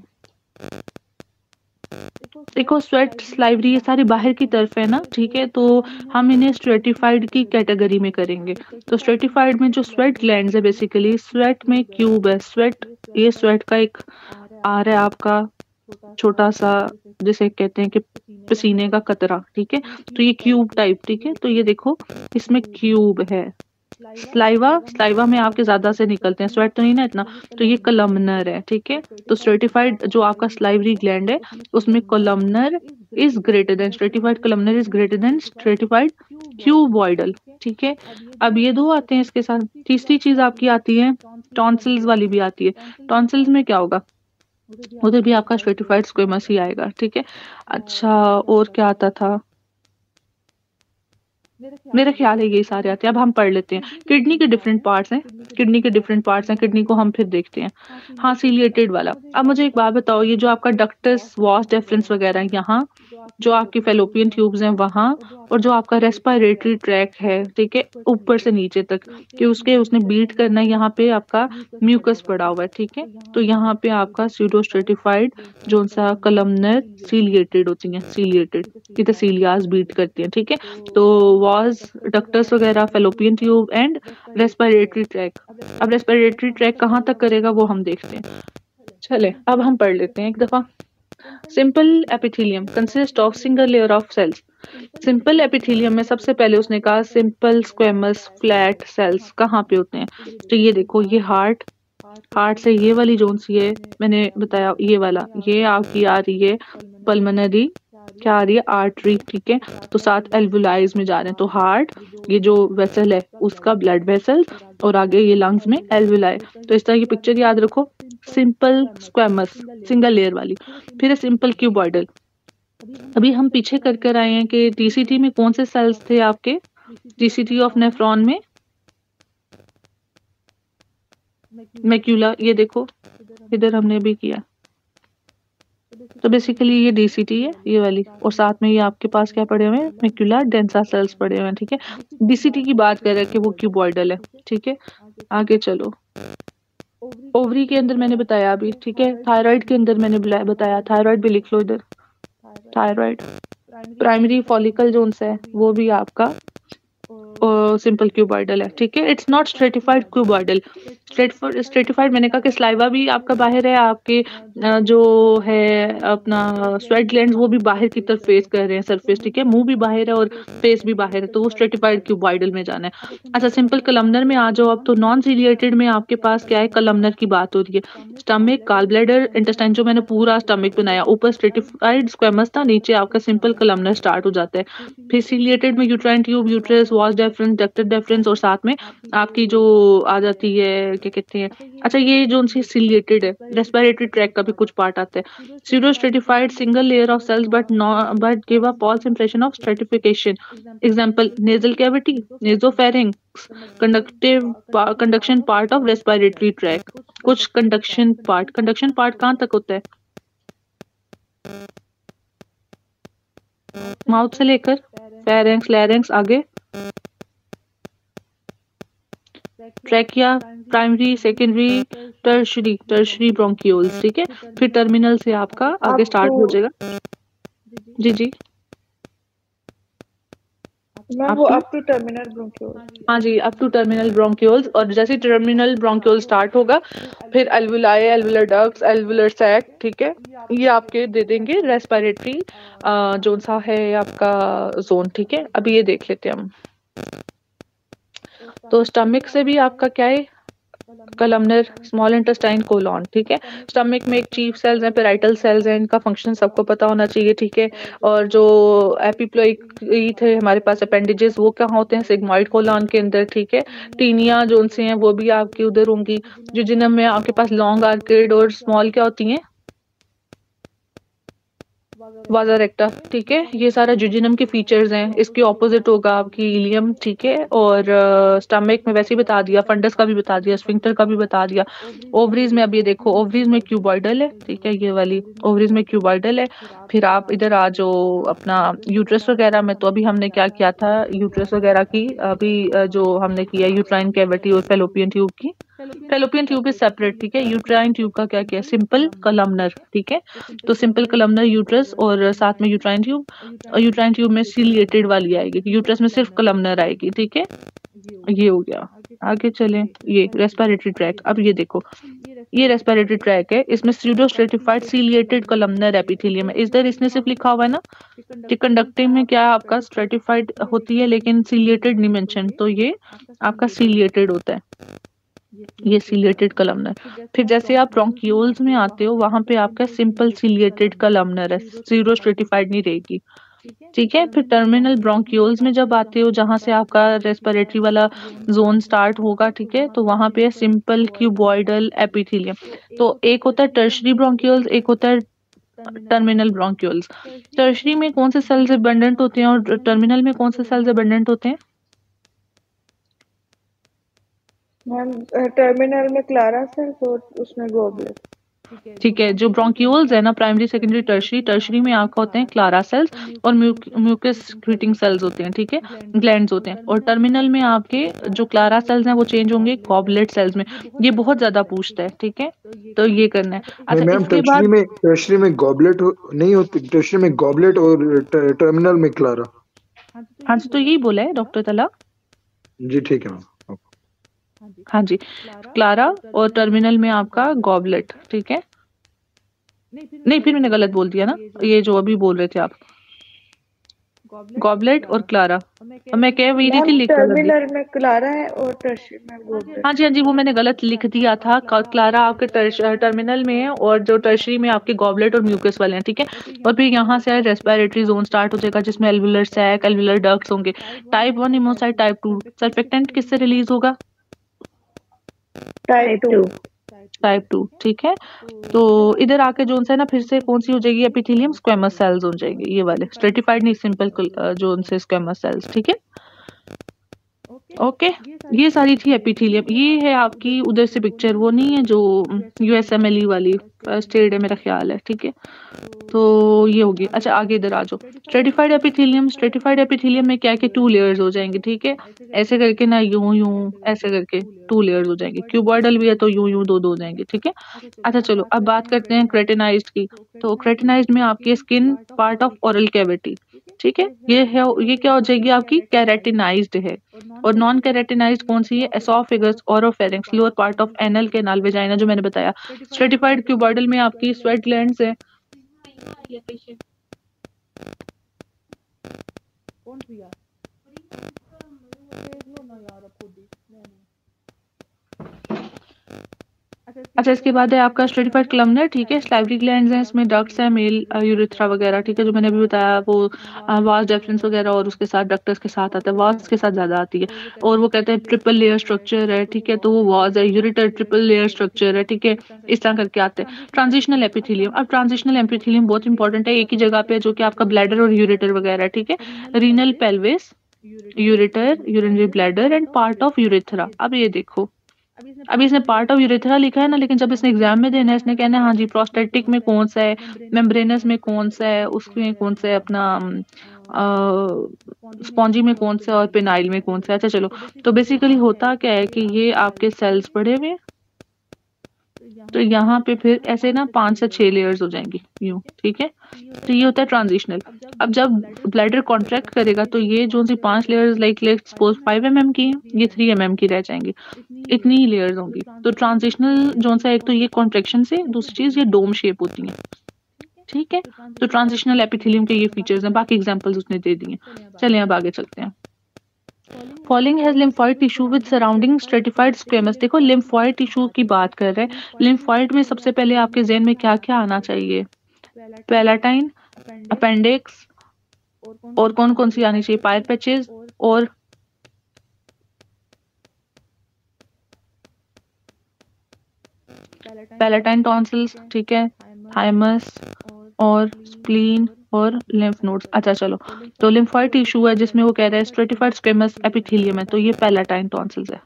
देखो स्वेट स्लाइवरी ये सारी बाहर की तरफ है ना, ठीक है, तो हम इन्हें स्ट्रेटिफाइड की कैटेगरी में करेंगे। तो स्ट्रेटिफाइड में जो स्वेट ग्लैंड्स है बेसिकली, स्वेट में क्यूब है, स्वेट, ये स्वेट का एक आर है आपका छोटा सा, जिसे कहते हैं कि पसीने का कतरा, ठीक है, तो ये क्यूब टाइप, ठीक है। तो ये देखो इसमें क्यूब है। स्लाइवा में आपके ज्यादा से निकलते हैं, स्वेट तो नहीं ना इतना, तो ये कलमनर है, ठीक है। तो स्ट्रेटिफाइड जो आपका स्लाइवरी ग्लैंड है उसमें columnar is greater than, stratified columnar is greater than stratified cuboidal, ठीक है। अब ये दो आते हैं इसके साथ। तीसरी चीज आपकी आती है टॉन्सिल्स वाली भी आती है। टॉन्सिल्स में क्या होगा, उधर भी आपका स्ट्रेटिफाइड स्क्वेमस ही आएगा, ठीक है। अच्छा और क्या आता था, मेरा ख्याल है ये सारे आते हैं। अब हम पढ़ लेते हैं। किडनी के डिफरेंट पार्ट्स हैं, किडनी के डिफरेंट पार्ट्स हैं, किडनी को हम फिर देखते हैं। हाँ सिलिएटेड वाला। अब मुझे एक बात बताओ, ये जो आपका डक्टस वॉस डेफरेंस वगैरह यहाँ, जो आपकी फेलोपियन ट्यूब्स हैं वहाँ, और जो आपका रेस्पिरेटरी ट्रैक है, ठीक है, ऊपर से नीचे तक, कि उसने बीट करना है, यहाँ पे आपका म्यूकस पड़ा हुआ है, ठीक है। तो यहाँ पे आपका स्यूडोस्ट्रेटिफाइड जो सा कलमनर सीलिएटेड होती हैं, सीलिएटेड, इधर सीलियास बीट करती हैं, ठीक है। तो वॉज, डक्टस वगैरह, fallopian tube and respiratory tract. अब रेस्पिरेटरी ट्रैक कहाँ तक करेगा वो हम देखते हैं। चले अब हम पढ़ लेते हैं एक दफा। Simple epithelium consist of single layer of cells. Simple epithelium में सबसे पहले उसने कहा सिंपल स्क्वेमस फ्लैट सेल्स कहाँ पे होते हैं। तो ये देखो, ये हार्ट से ये वाली जोन सी है, मैंने बताया ये वाला, ये आपकी आ रही है पल्मोनरी, क्या आ रही है, आर्टरी, ठीक है। तो साथ एल्वुलाइज में जा रहे हैं, तो हार्ट, ये जो वेसल है उसका ब्लड वेसल, और आगे ये लंग्स में एल्वुलाई। तो इस तरह की पिक्चर याद रखो, सिंपल स्क्वेमस सिंगल लेयर वाली, फिर सिंपल क्यूबॉइडल। अभी हम पीछे कर आए हैं कि टीसीटी में कौन से सेल्स थे आपके, टीसीटी ऑफ नेफ्रॉन में मैक्यूला, ये देखो इधर हमने भी किया, तो बेसिकली ये डीसीटी है ये वाली, और साथ में ये आपके पास क्या पड़े हुए हैं, मैक्युला डेंसा सेल्स पड़े हुए हैं, ठीक है। डीसीटी की बात कर रहे हैं कि वो क्यूबॉइडल है, ठीक है। आगे चलो, ओवरी के अंदर मैंने बताया अभी, ठीक है। थायराइड के अंदर मैंने बताया, थायराइड भी लिख लो इधर। थायराइड प्राइमरी फॉलिकल जोन से है वो भी आपका सिंपल क्यूबॉइडल है, ठीक है। It's not stratified cuboidal. Stratified मैंने कहा कि स्लाइवा भी आपका बाहर है, आपके जो है अपना स्वेट ग्लैंड्स वो भी बाहर की तरफ फेस कर रहे हैं सरफेस, ठीक है। मुंह भी बाहर है और फेस भी बाहर है, तो वो स्ट्रेटिफाइड क्यूबॉइडल में जाना है। अच्छा, सिंपल कलमनर में आ जाओ अब। तो नॉन सीलिएटेड में आपके पास क्या है, कलमनर की बात हो रही है। स्टमक, गॉल ब्लैडर, इंटेस्टाइन, जो मैंने पूरा स्टमक बनाया, ऊपर स्ट्रेटिफाइड स्क्वेमस था, नीचे आपका सिंपल कलमनर स्टार्ट हो जाता है। फिर सीलिएटेड में uterine tube, uterus, vas deferens, ductus deferens, और साथ में आपकी जो आ जाती है क्या कहते हैं, अच्छा ये जो उनसे सीलिएटेड है, रेस्पिरेटरी ट्रैक का भी कुछ पार्ट आता है। Pseudostratified single layer of cells but give a false impression of stratification. Example, nasal cavity, nasopharynx, conduction part of respiratory tract. कुछ कंडक्शन पार्ट कहाँ तक होता है, माउथ से लेकर फेरेंक्स, लैरिंक्स, आगे trachea, primary, secondary, tertiary bronchioles, ठीक है। फिर टर्मिनल से आपका आगे स्टार्ट हो जाएगा। जी जी वो अप टू टर्मिनल ब्रोंकियोल्स। हाँ जी, अप टू टर्मिनल ब्रोंकियोल्स। और जैसे टर्मिनल ब्रोंकियोल स्टार्ट होगा फिर alveoli, alveolar ducts, alveolar sac, ठीक है। ये आपके दे देंगे रेस्पिरेटरी जोन सा है आपका जोन, ठीक है। अभी ये देख लेते हैं हम। तो स्टमक से भी आपका क्या है, कलमनर, स्मॉल इंटेस्टाइन, कोलॉन, ठीक है। स्टमक में एक चीफ सेल्स हैं, पेराइटल सेल्स हैं, इनका फंक्शन सबको पता होना चाहिए, ठीक है। और जो एपिप्लोइक थे हमारे पास अपेंडेजेस, वो कहाँ होते हैं, सिग्मॉइड कोलॉन के अंदर, ठीक है। टीनिया जो उनसे हैं वो भी आपकी उधर होंगी। जुजिनम में आपके पास लॉन्ग आर्केड और स्मॉल क्या होती हैं, वाजा रेक्टा, ठीक है। ये सारा जुजिनम के फीचर्स हैं। इसके ऑपोजिट होगा आपकी इलियम, ठीक है। और स्टमक में वैसे ही बता दिया, फंडस का भी बता दिया, स्फिंक्टर का भी बता दिया। ओवरीज में अब ये देखो, ओवरीज में क्यूबॉइडल है, ठीक है। ये वाली ओवरीज में क्यूबॉइडल है। फिर आप इधर आ जाओ अपना यूट्रस वगैरह में। तो अभी हमने क्या किया था, यूट्रस वगैरह की अभी जो हमने किया यूट्राइन कैविटी और फेलोपियन ट्यूब की। फेलोपियन ट्यूब इज सेपरेट, ठीक है। यूट्राइन ट्यूब का क्या किया, सिंपल कलमनर, ठीक है। तो सिंपल कलमनर यूट्रस और साथ में यूट्राइन ट्यूब, और यूट्राइन ट्यूब में सीलिएटेड वाली आएगी, यूट्रस में सिर्फ कलमनर आएगी, ठीक है। ये हो गया। आगे चलें, ये रेस्पिरेटरी ट्रैक। अब ये देखो, ये रेस्पिरेटरी ट्रैक है, इसमें pseudo stratified ciliated columnar epithelium है। इधर इसने सिर्फ लिखा हुआ है ना कि कंडक्टिंग में क्या आपका स्ट्रेटिफाइड होती है लेकिन सीलिएटेड नहीं मेंशन, तो ये आपका सीलिएटेड होता है, ये सीलिएटेड कलमनर। फिर जैसे आप ब्रोंकियोल्स में आते हो वहां पे आपका सिंपल सीलिएटेड कलमनर है, जीरो स्ट्रेटिफाइड नहीं रहेगी, ठीक है। फिर टर्मिनल ब्रोंकियोल्स में जब आते हो, जहां से आपका रेस्पिरेटरी वाला जोन स्टार्ट होगा, ठीक है, तो वहां पे सिंपल क्यूबॉइडल एपिथेलियम। तो एक होता है टर्शरी ब्रोंकियोल्स, एक होता है टर्मिनल ब्रोंकियोल्स। टर्शरी में कौन से सेल्स अबंडेंट होते हैं और टर्मिनल में कौन से सेल्स अबंडेंट होते हैं? मैम टर्मिनल में क्लारा सेल्स और उसमें गोबलेट, ठीक है। जो ब्रोंकियोल्स है ना, प्राइमरी, सेकेंडरी, टर्शरी, टर्शरी में आपका होते हैं क्लारा सेल्स और म्यूकस क्रीटिंग सेल्स होते हैं, ठीक है, ग्लैंड्स होते हैं। और टर्मिनल में आपके जो क्लारा सेल्स हैं वो चेंज होंगे गॉबलेट सेल्स में। ये बहुत ज्यादा पूछता है, ठीक है, तो ये करना है। अच्छा, मैम इसके बाद टर्शरी में गॉबलेट नहीं होती, टर्शरी में गॉबलेट और टर्मिनल में क्लारा। हाँ जी, तो यही बोला है डॉक्टर तला। जी ठीक है मैम। हाँ जी, क्लारा और टर्मिनल में आपका गॉबलेट, ठीक है। नहीं, फिर मैंने गलत बोल दिया ना, ये जो अभी बोल रहे थे आप, गॉबलेट और क्लारा। और मैं कह वही रही थी, लिख टर्मिनल में क्लारा है और टर्शरी में गोबलेट। हाँ जी, वो मैंने गलत लिख दिया था। क्लारा आपके टर्मिनल में है और जो टर्शरी में आपके गॉबलेट और म्यूकस वाले हैं, ठीक है। और फिर यहाँ से रेस्पिरेटरी जोन स्टार्ट हो जाएगा जिसमें एल्वुलर सैक, एल्वुलर डक्ट्स होंगे। टाइप 1 इमोसाइट, टाइप 2 सर्फेक्टेंट किससे रिलीज होगा? टाइप 2, ठीक है। तो इधर आके जोन से ना फिर से कौन सी हो जाएगी, एपिथेलियम स्क्वेमस सेल्स हो जाएंगे, ये वाले स्ट्रेटिफाइड नहीं, सिंपल जोन से स्क्वेमस सेल्स, ठीक है। ओके, ये सारी थी एपिथेलियम। ये है आपकी उधर से पिक्चर, वो नहीं है जो यूएसएमएलई वाली, फर्स्ट एड है मेरा ख्याल है, ठीक है। तो ये होगी। अच्छा आगे इधर आ जाओ। स्ट्रेटिफाइड एपिथेलियम, स्ट्रेटिफाइड एपिथेलियम में क्या है कि 2 लेयर्स हो जाएंगे, ठीक है। ऐसे करके ना, यूं यूं ऐसे करके 2 लेयर्स हो जाएंगे। क्यूबॉइडल भी है तो यूं यूं 2 हो जाएंगे, ठीक है। अच्छा चलो अब बात करते हैं क्रेटिनाइज्ड की। तो क्रेटिनाइज्ड में आपकी skin part of oral cavity, ठीक है। ये क्या हो जाएगी आपकी, कैरेटिनाइज्ड है। और नॉन कैरेटिनाइज्ड कौन सी है, oesophagus, oropharynx, lower part of anal, canal, vagina, जो मैंने बताया। स्ट्रेटिफाइड क्यूबॉइडल में आपकी स्वेट ग्लैंड्स है। अच्छा इसके बाद है आपका स्ट्रेटिफाइड कलमनर, ठीक है। स्लाइवरी ग्लैंड्स हैं, इसमें डक्ट्स है, मेल यूरेथ्रा वगैरह, ठीक है, जो मैंने अभी बताया वो वास डेफरेंस वगैरह और उसके साथ डक्टस के साथ आता है, वास के साथ ज्यादा आती है। और वो कहते हैं ट्रिपल लेयर स्ट्रक्चर है, ठीक है, तो वो वास है, यूरेटर ट्रिपल लेयर स्ट्रक्चर है, ठीक है। इस तरह करके आते हैं। ट्रांजिशनल एपिथेलियम, अब ट्रांजिशनल एपिथेलियम बहुत इंपॉर्टेंट है, एक ही जगह पे जो कि आपका ब्लैडर और यूरेटर वगैरह, ठीक है। Renal pelvis, ureter, urinary bladder and part of urethra. अब ये देखो, अभी इसने पार्ट ऑफ यूरेथ्रा लिखा है ना, लेकिन जब इसने एग्जाम में देना है इसने कहना है हाँ जी प्रोस्टेटिक में कौन सा है, मेम्ब्रेनस में कौन सा है, उसमें कौन सा है, अपना स्पॉन्जी में कौन सा है और पेनाइल में कौन सा है। अच्छा चलो, तो बेसिकली होता क्या है कि ये आपके सेल्स पड़े हुए, तो यहाँ पे फिर ऐसे ना 5 से 6 लेयर्स हो जाएंगी यूं, ठीक है। तो ये होता है ट्रांजिशनल। अब जब ब्लैडर कॉन्ट्रैक्ट करेगा तो ये जो सी 5 layers like let's suppose 5 mm की हैं, ये 3 mm की रह जाएंगी, इतनी ही लेयर्स होंगी। तो ट्रांजिशनल जो सा, एक तो ये कॉन्ट्रैक्शन से, दूसरी चीज ये डोम शेप होती है, ठीक है। तो ट्रांजिशनल एपिथेलियम के ये फीचर्स हैं, बाकी एग्जांपल्स उसने दे दिए। चलिए अब आगे चलते हैं। Following has lymphoid tissue with surrounding stratified squamous. देखो लिम्फॉइड टिश्यू की बात कर रहे हैं। लिम्फॉइड में सबसे पहले आपके ज़हन में क्या क्या आना चाहिए, पैलाटाइन, अपेंडिक्स, और कौन कौन सी आनी चाहिए, पायर पैचेस और पैलाटाइन टॉन्सिल्स, ठीक है, थाइमस और स्प्लीन और लिम्फ नोड्स। अच्छा चलो, तो लिम्फॉइड टिश्यू है जिसमें वो कह रहा है स्ट्रेटिफाइड स्क्वेमस एपिथेलियम है, तो ये पैलाटाइन टॉन्सिल्स है।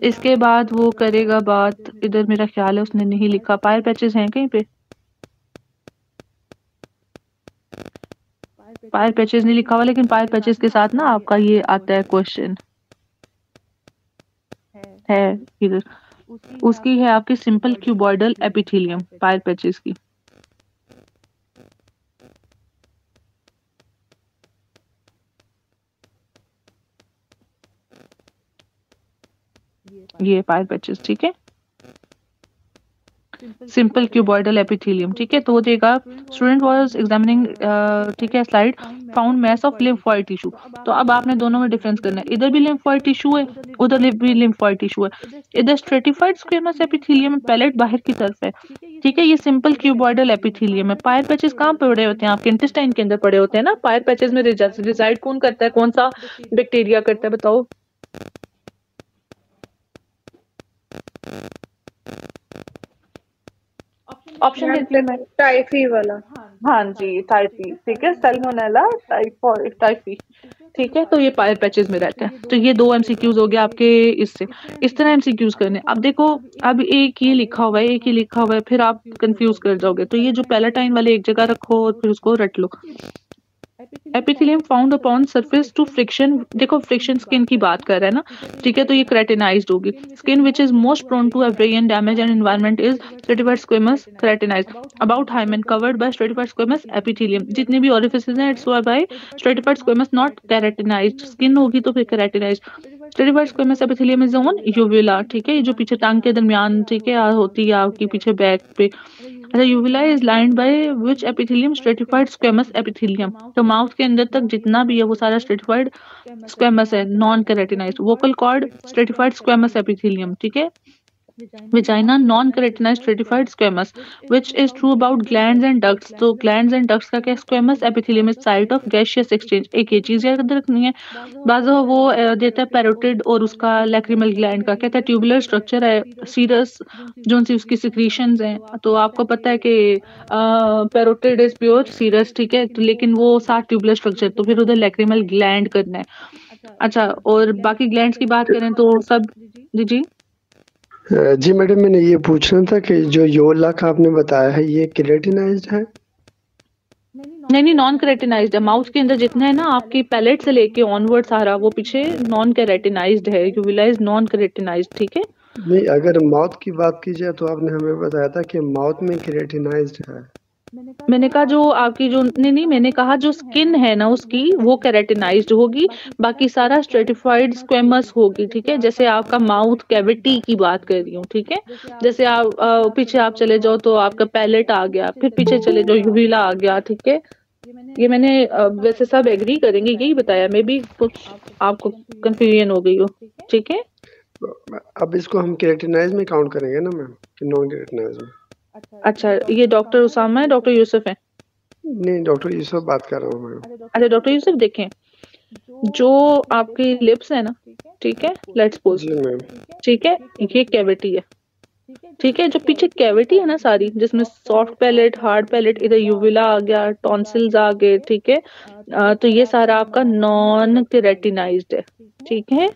इसके बाद वो करेगा बात, इधर मेरा ख्याल है उसने नहीं लिखा, पायर पैचेस हैं कहीं पे, पायर पैचेस नहीं लिखा हुआ, लेकिन पायर पैचेस के साथ ना आपका ये आता है क्वेश्चन है इधर, उसकी है आपकी simple cuboidal epithelium, Peyer patches की। ये पायर पैचेस, ठीक है, सिंपल क्यूबॉइडल एपिथेलियम, ठीक है। तो वो देगा स्टूडेंट वाज एग्जामिनिंग, ठीक है, slide found mass of lymphoid tissue. तो अब आपने दोनों में डिफरेंस करना है, इधर भी लिम्फॉइड टिश्यू है, उधर भी लिम्फॉइड टिश्यू है। इधर स्ट्रेटिफाइड स्क्वेमस एपिथेलियम में पैलेट बाहर की तरफ है, ठीक है, ये सिंपल क्यूबॉइडल एपिथेलियम है। पायर पैचेस कहाँ पे पड़े होते हैं, आपके इंटेस्टाइन के अंदर पड़े होते हैं ना। पायर पैचेस में रिजाइड कौन करता है, कौन सा बैक्टीरिया करता है, बताओ। ऑप्शन टाइफी वाला, हाँ जी टाइफी, ठीक है, सैल्मोनेला टाइफी, ठीक है। तो ये पायर पैचेस में रहता है। तो ये 2 एमसीक्यूज हो गया आपके इससे। इस तरह एमसीक्यूज करने। अब देखो, अब एक ये लिखा हुआ है, एक ही लिखा हुआ है, फिर आप कंफ्यूज कर जाओगे। तो ये जो पैलाटाइन वाले एक जगह रखो और फिर उसको रट लो। Epithelium found upon surface to friction, देखो फ्रिक्शन स्किन की बात कर रहा है ना, ठीक है। तो ये क्रेटिनाइज्ड होगी। Skin which is most prone to abrasion damage and environment is stratified squamous keratinised about hymen covered by stratified squamous epithelium. जितनी भी ओरिफिसेस हैं it's by stratified squamous not keratinised. Skin होगी तो फिर keratinised. Stratified squamous epithelium is on uvula, ठीक है, ये जो पीछे टांग के दरमियान, ठीक है, होती है आपकी पीछे बैक पे। अच्छा, uvula is lined by which epithelium, stratified squamous epithelium. तो माउथ के अंदर तक जितना भी है वो सारा स्ट्रेटिफाइड स्क्वेमस है, non keratinised. Vocal cord stratified squamous epithelium, ठीक है। Vagina non-keratinized stratified squamous, which is true about glands and ducts. तो glands and ducts का क्या, squamous epithelium is site of gaseous exchange। एक ये चीज याद रखनी है। बाज़ वो देता है पैरोटिड और उसका लैक्रिमल ग्लैंड का कहता है ट्यूबुलर स्ट्रक्चर है, सीरस जो सी उसकी सिक्रीशंस हैं। तो आपको पता है कि पैरोटिड इज प्योर सीरस, ठीक है, तो लेकिन वो साथ ट्यूबुलर स्ट्रक्चर, तो फिर उधर लैक्रिमल ग्लैंड करना है। अच्छा, और बाकी ग्लैंड्स की बात करें तो सब जी जी मैडम, मैंने ये पूछना था कि जो योलक आपने बताया है ये केराटिनाइज्ड है? नहीं, नॉन केराटिनाइज्ड है। माउथ के अंदर जितना है ना आपकी पैलेट से लेके ऑनवर्ड सारा वो पीछे नॉन केराटिनाइज्ड है। यूविला इज नॉन केराटिनाइज्ड, ठीक है। नहीं, अगर माउथ की बात की जाए तो आपने हमें बताया था कि माउथ में केराटिनाइज्ड है। मैंने कहा जो आपकी जो नहीं, मैंने कहा जो स्किन है ना उसकी वो केराटिनाइज्ड होगी, बाकी सारा स्ट्रेटिफाइड स्क्वेमस होगी, ठीक है। जैसे आपका माउथ कैविटी की बात कर रही हूँ, ठीक है। जैसे आप पीछे आप चले जाओ तो आपका पैलेट आ गया, फिर पीछे चले जाओ यूविला आ गया, ठीक है। ये मैंने वैसे सब एग्री करेंगे, यही बताया। मे बी कुछ आपको कंफ्यूजन हो गई हो, ठीक है। अब इसको हम केराटिनाइज में काउंट करेंगे ना मैम, कि नॉन केराटिनाइज में? अच्छा, ये डॉक्टर उसामा है, डॉक्टर यूसुफ है? नहीं, डॉक्टर यूसुफ बात कर रहा हूँ मैम। अच्छा, डॉक्टर यूसुफ देखें, जो आपकी लिप्स है ना, ठीक है, लेट्स सपोज, जी मैम। ठीक है, ये कैविटी है, ठीक है। जो पीछे कैविटी है ना सारी, जिसमें सॉफ्ट पैलेट, हार्ड पैलेट, इधर यूविला आ गया, टॉन्सिल्स आ गए, ठीक है। तो ये सारा आपका नॉन केराटिनाइज्ड है, ठीक है।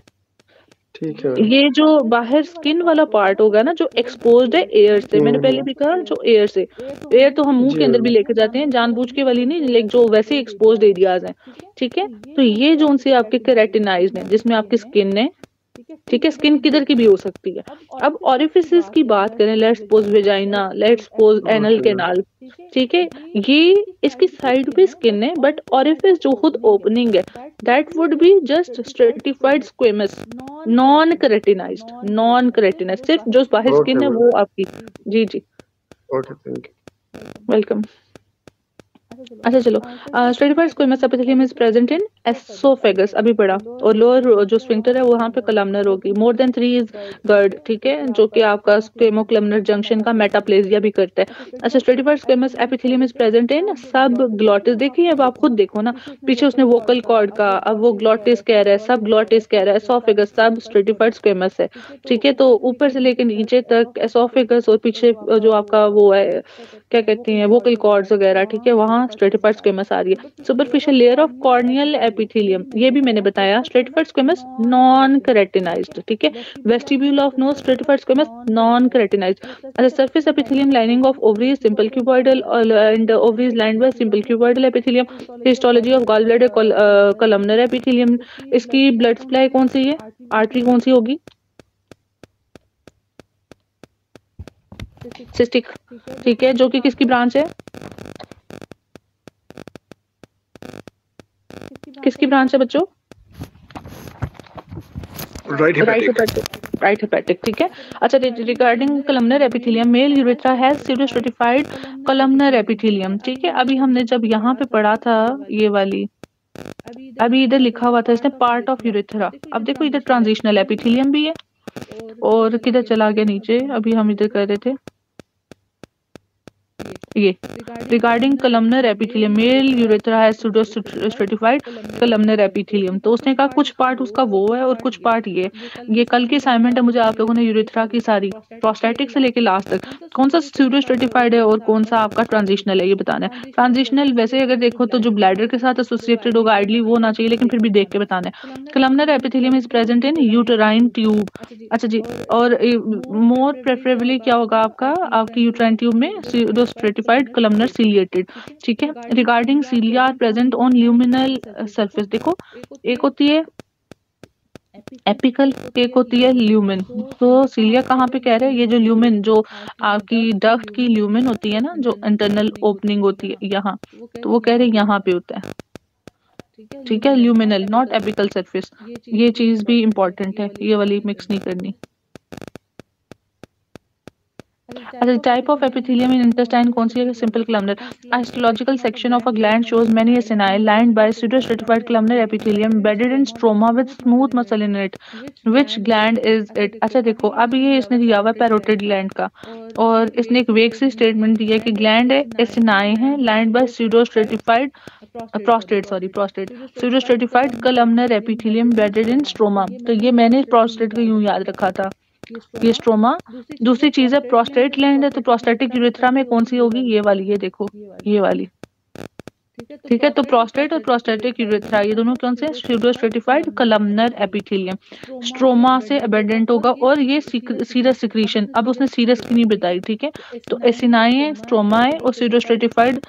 ठीक है। ये जो बाहर स्किन वाला पार्ट होगा ना जो एक्सपोज्ड है एयर से, मैंने पहले भी कहा जो एयर से, एयर तो हम मुंह के अंदर भी लेके जाते हैं, जानबूझ के वाली नहीं, लेकिन जो वैसे एक्सपोज्ड एरियाज हैं, ठीक है। तो ये जो उनसे आपके केराटिनाइज्ड हैं, जिसमें आपकी स्किन है, ठीक है। स्किन किधर की भी हो सकती है। अब ऑरिफिसेस की बात करें, let's suppose vagina, let's suppose anal canal, ठीक है। ये इसकी साइड पे स्किन है, बट ऑरिफिस जो खुद ओपनिंग है that would be just stratified squamous, non keratinized, non keratinized. सिर्फ जो बाहर स्किन है वो आपकी। जी ओके, थैंक यू, वेलकम। अच्छा चलो, stratified squamous epithelium is present in oesophagus, अभी पढ़ा, और लोअर जो स्फिंक्टर है वो वहाँ पे कलमनर होगी। मोर देन 3 इज गर्ड, ठीक है, जो कि आपका स्क्वेमोक्लमनर जंक्शन का मेटाप्लेजिया भी करता है। अच्छा, stratified squamous epithelium is present इन सब ग्लॉटिस। देखिए अब आप खुद देखो ना, पीछे उसने वोकल कॉर्ड का, अब वो ग्लॉटिस कह रहा है, सब ग्लॉटिस कह रहा है, एसोफेगस सब स्ट्रेटिफाइड स्क्वेमस है, ठीक है। तो ऊपर से लेकर नीचे तक एसोफेगस, और पीछे जो आपका वो है क्या कहते हैं वोकल कॉर्ड्स वगैरह, ठीक है, वहाँ स्ट्रेटिफाइड स्क्वेमस आ रही है। Superficial layer of corneal epithelium, ये भी मैंने बताया, स्ट्रेटिफाइड स्क्वेमस नॉन केराटिनाइज्ड, ठीक है। Vestibule of nose stratified squamous non keratinised. अच्छा, surface epithelium lining of ovary simple cuboidal and ovaries lined by simple cuboidal epithelium. Histology of gall bladder columnar epithelium, इसकी blood supply कौन सी है, artery कौन सी होगी, cystic, ठीक है, जो कि किसकी ब्रांच है, किसकी ब्रांच है बच्चों, राइट हेपेटिक, ठीक है। अच्छा, regarding columnar epithelium, male urethra has pseudostratified columnar epithelium, ठीक है। अभी हमने जब यहाँ पे पढ़ा था ये वाली, अभी इधर लिखा हुआ था इसने पार्ट ऑफ यूरेथ्रा, अब देखो इधर ट्रांजिशनल एपिथेलियम भी है, और किधर चला गया नीचे, अभी हम इधर कर रहे थे ये regarding columnar epithelium, male urethra has pseudostratified columnar epithelium. तो उसने कहा कुछ पार्ट उसका वो है और कुछ पार्ट ये कल की असाइनमेंट है मुझे, आप लोगों ने यूरेथ्रा की सारी प्रोस्टेटिक से लेके लास्ट तक कौन सा स्यूडोस्ट्रेटिफाइड है और कौन सा आपका ट्रांजिशनल है ये बताना है। ट्रांजिशनल वैसे अगर देखो तो जो ब्लैडर के साथ एसोसिएटेड होगा आइडली वो ना चाहिए, लेकिन फिर भी देख के बताना है। Columnar epithelium is present in uterine tube, अच्छा जी, और मोर प्रेफरेबली क्या होगा आपका, आपकी यूटेराइन ट्यूब में स्यूडोस्ट्रेटिफाइड कलमनर सीलिएटेड, ठीक है। Regarding cilia are present on luminal surface, देखो एक होती है एपिकल, एक होती है ल्यूमेन। तो सीलिया कहाँ पे कह रहे हैं, ये जो ल्यूमेन, जो आपकी डक्ट की ल्यूमेन होती है ना, जो इंटरनल ओपनिंग होती है यहाँ, तो वो कह रहे हैं यहाँ पे होता है, ठीक है, ल्यूमिनल नॉट एपिकल सरफेस। ये चीज भी इंपॉर्टेंट है, ये वाली मिक्स नहीं करनी। अच्छा, type of epithelium in intestine कौन सी है, simple columnar. Histological section of a gland shows many acini lined by pseudostratified columnar epithelium bedded in stroma with smooth muscle in it, which gland is it. अच्छा देखो, अब ये इसने दिया हुआ पैरोटिड ग्लैंड का, और इसने एक वेग सी स्टेटमेंट दी है कि ग्लैंड है एसिनाई है lined by pseudostratified prostate pseudostratified columnar epithelium bedded in stroma. तो ये मैंने प्रोस्टेट को यूं याद रखा था, ये स्ट्रोमा। दूसरी चीज है प्रोस्टेट ग्लैंड है, तो प्रोस्टेटिक यूरेथ्रा में कौन सी होगी, ये वाली, ये देखो ये वाली, ठीक है, तो प्रोस्टेट और प्रोस्टेटिक यूरेथ्रा ये दोनों कौन से हैं? स्यूडोस्ट्रेटिफाइड कलमनर एपिथेलियम। स्ट्रोमा से अबेंडेंट होगा और ये सीरस सिक्रीशन, अब उसने सीरस की नहीं बताई, ठीक है। तो एसिनाई है, स्ट्रोमा है और स्यूडोस्ट्रेटिफाइड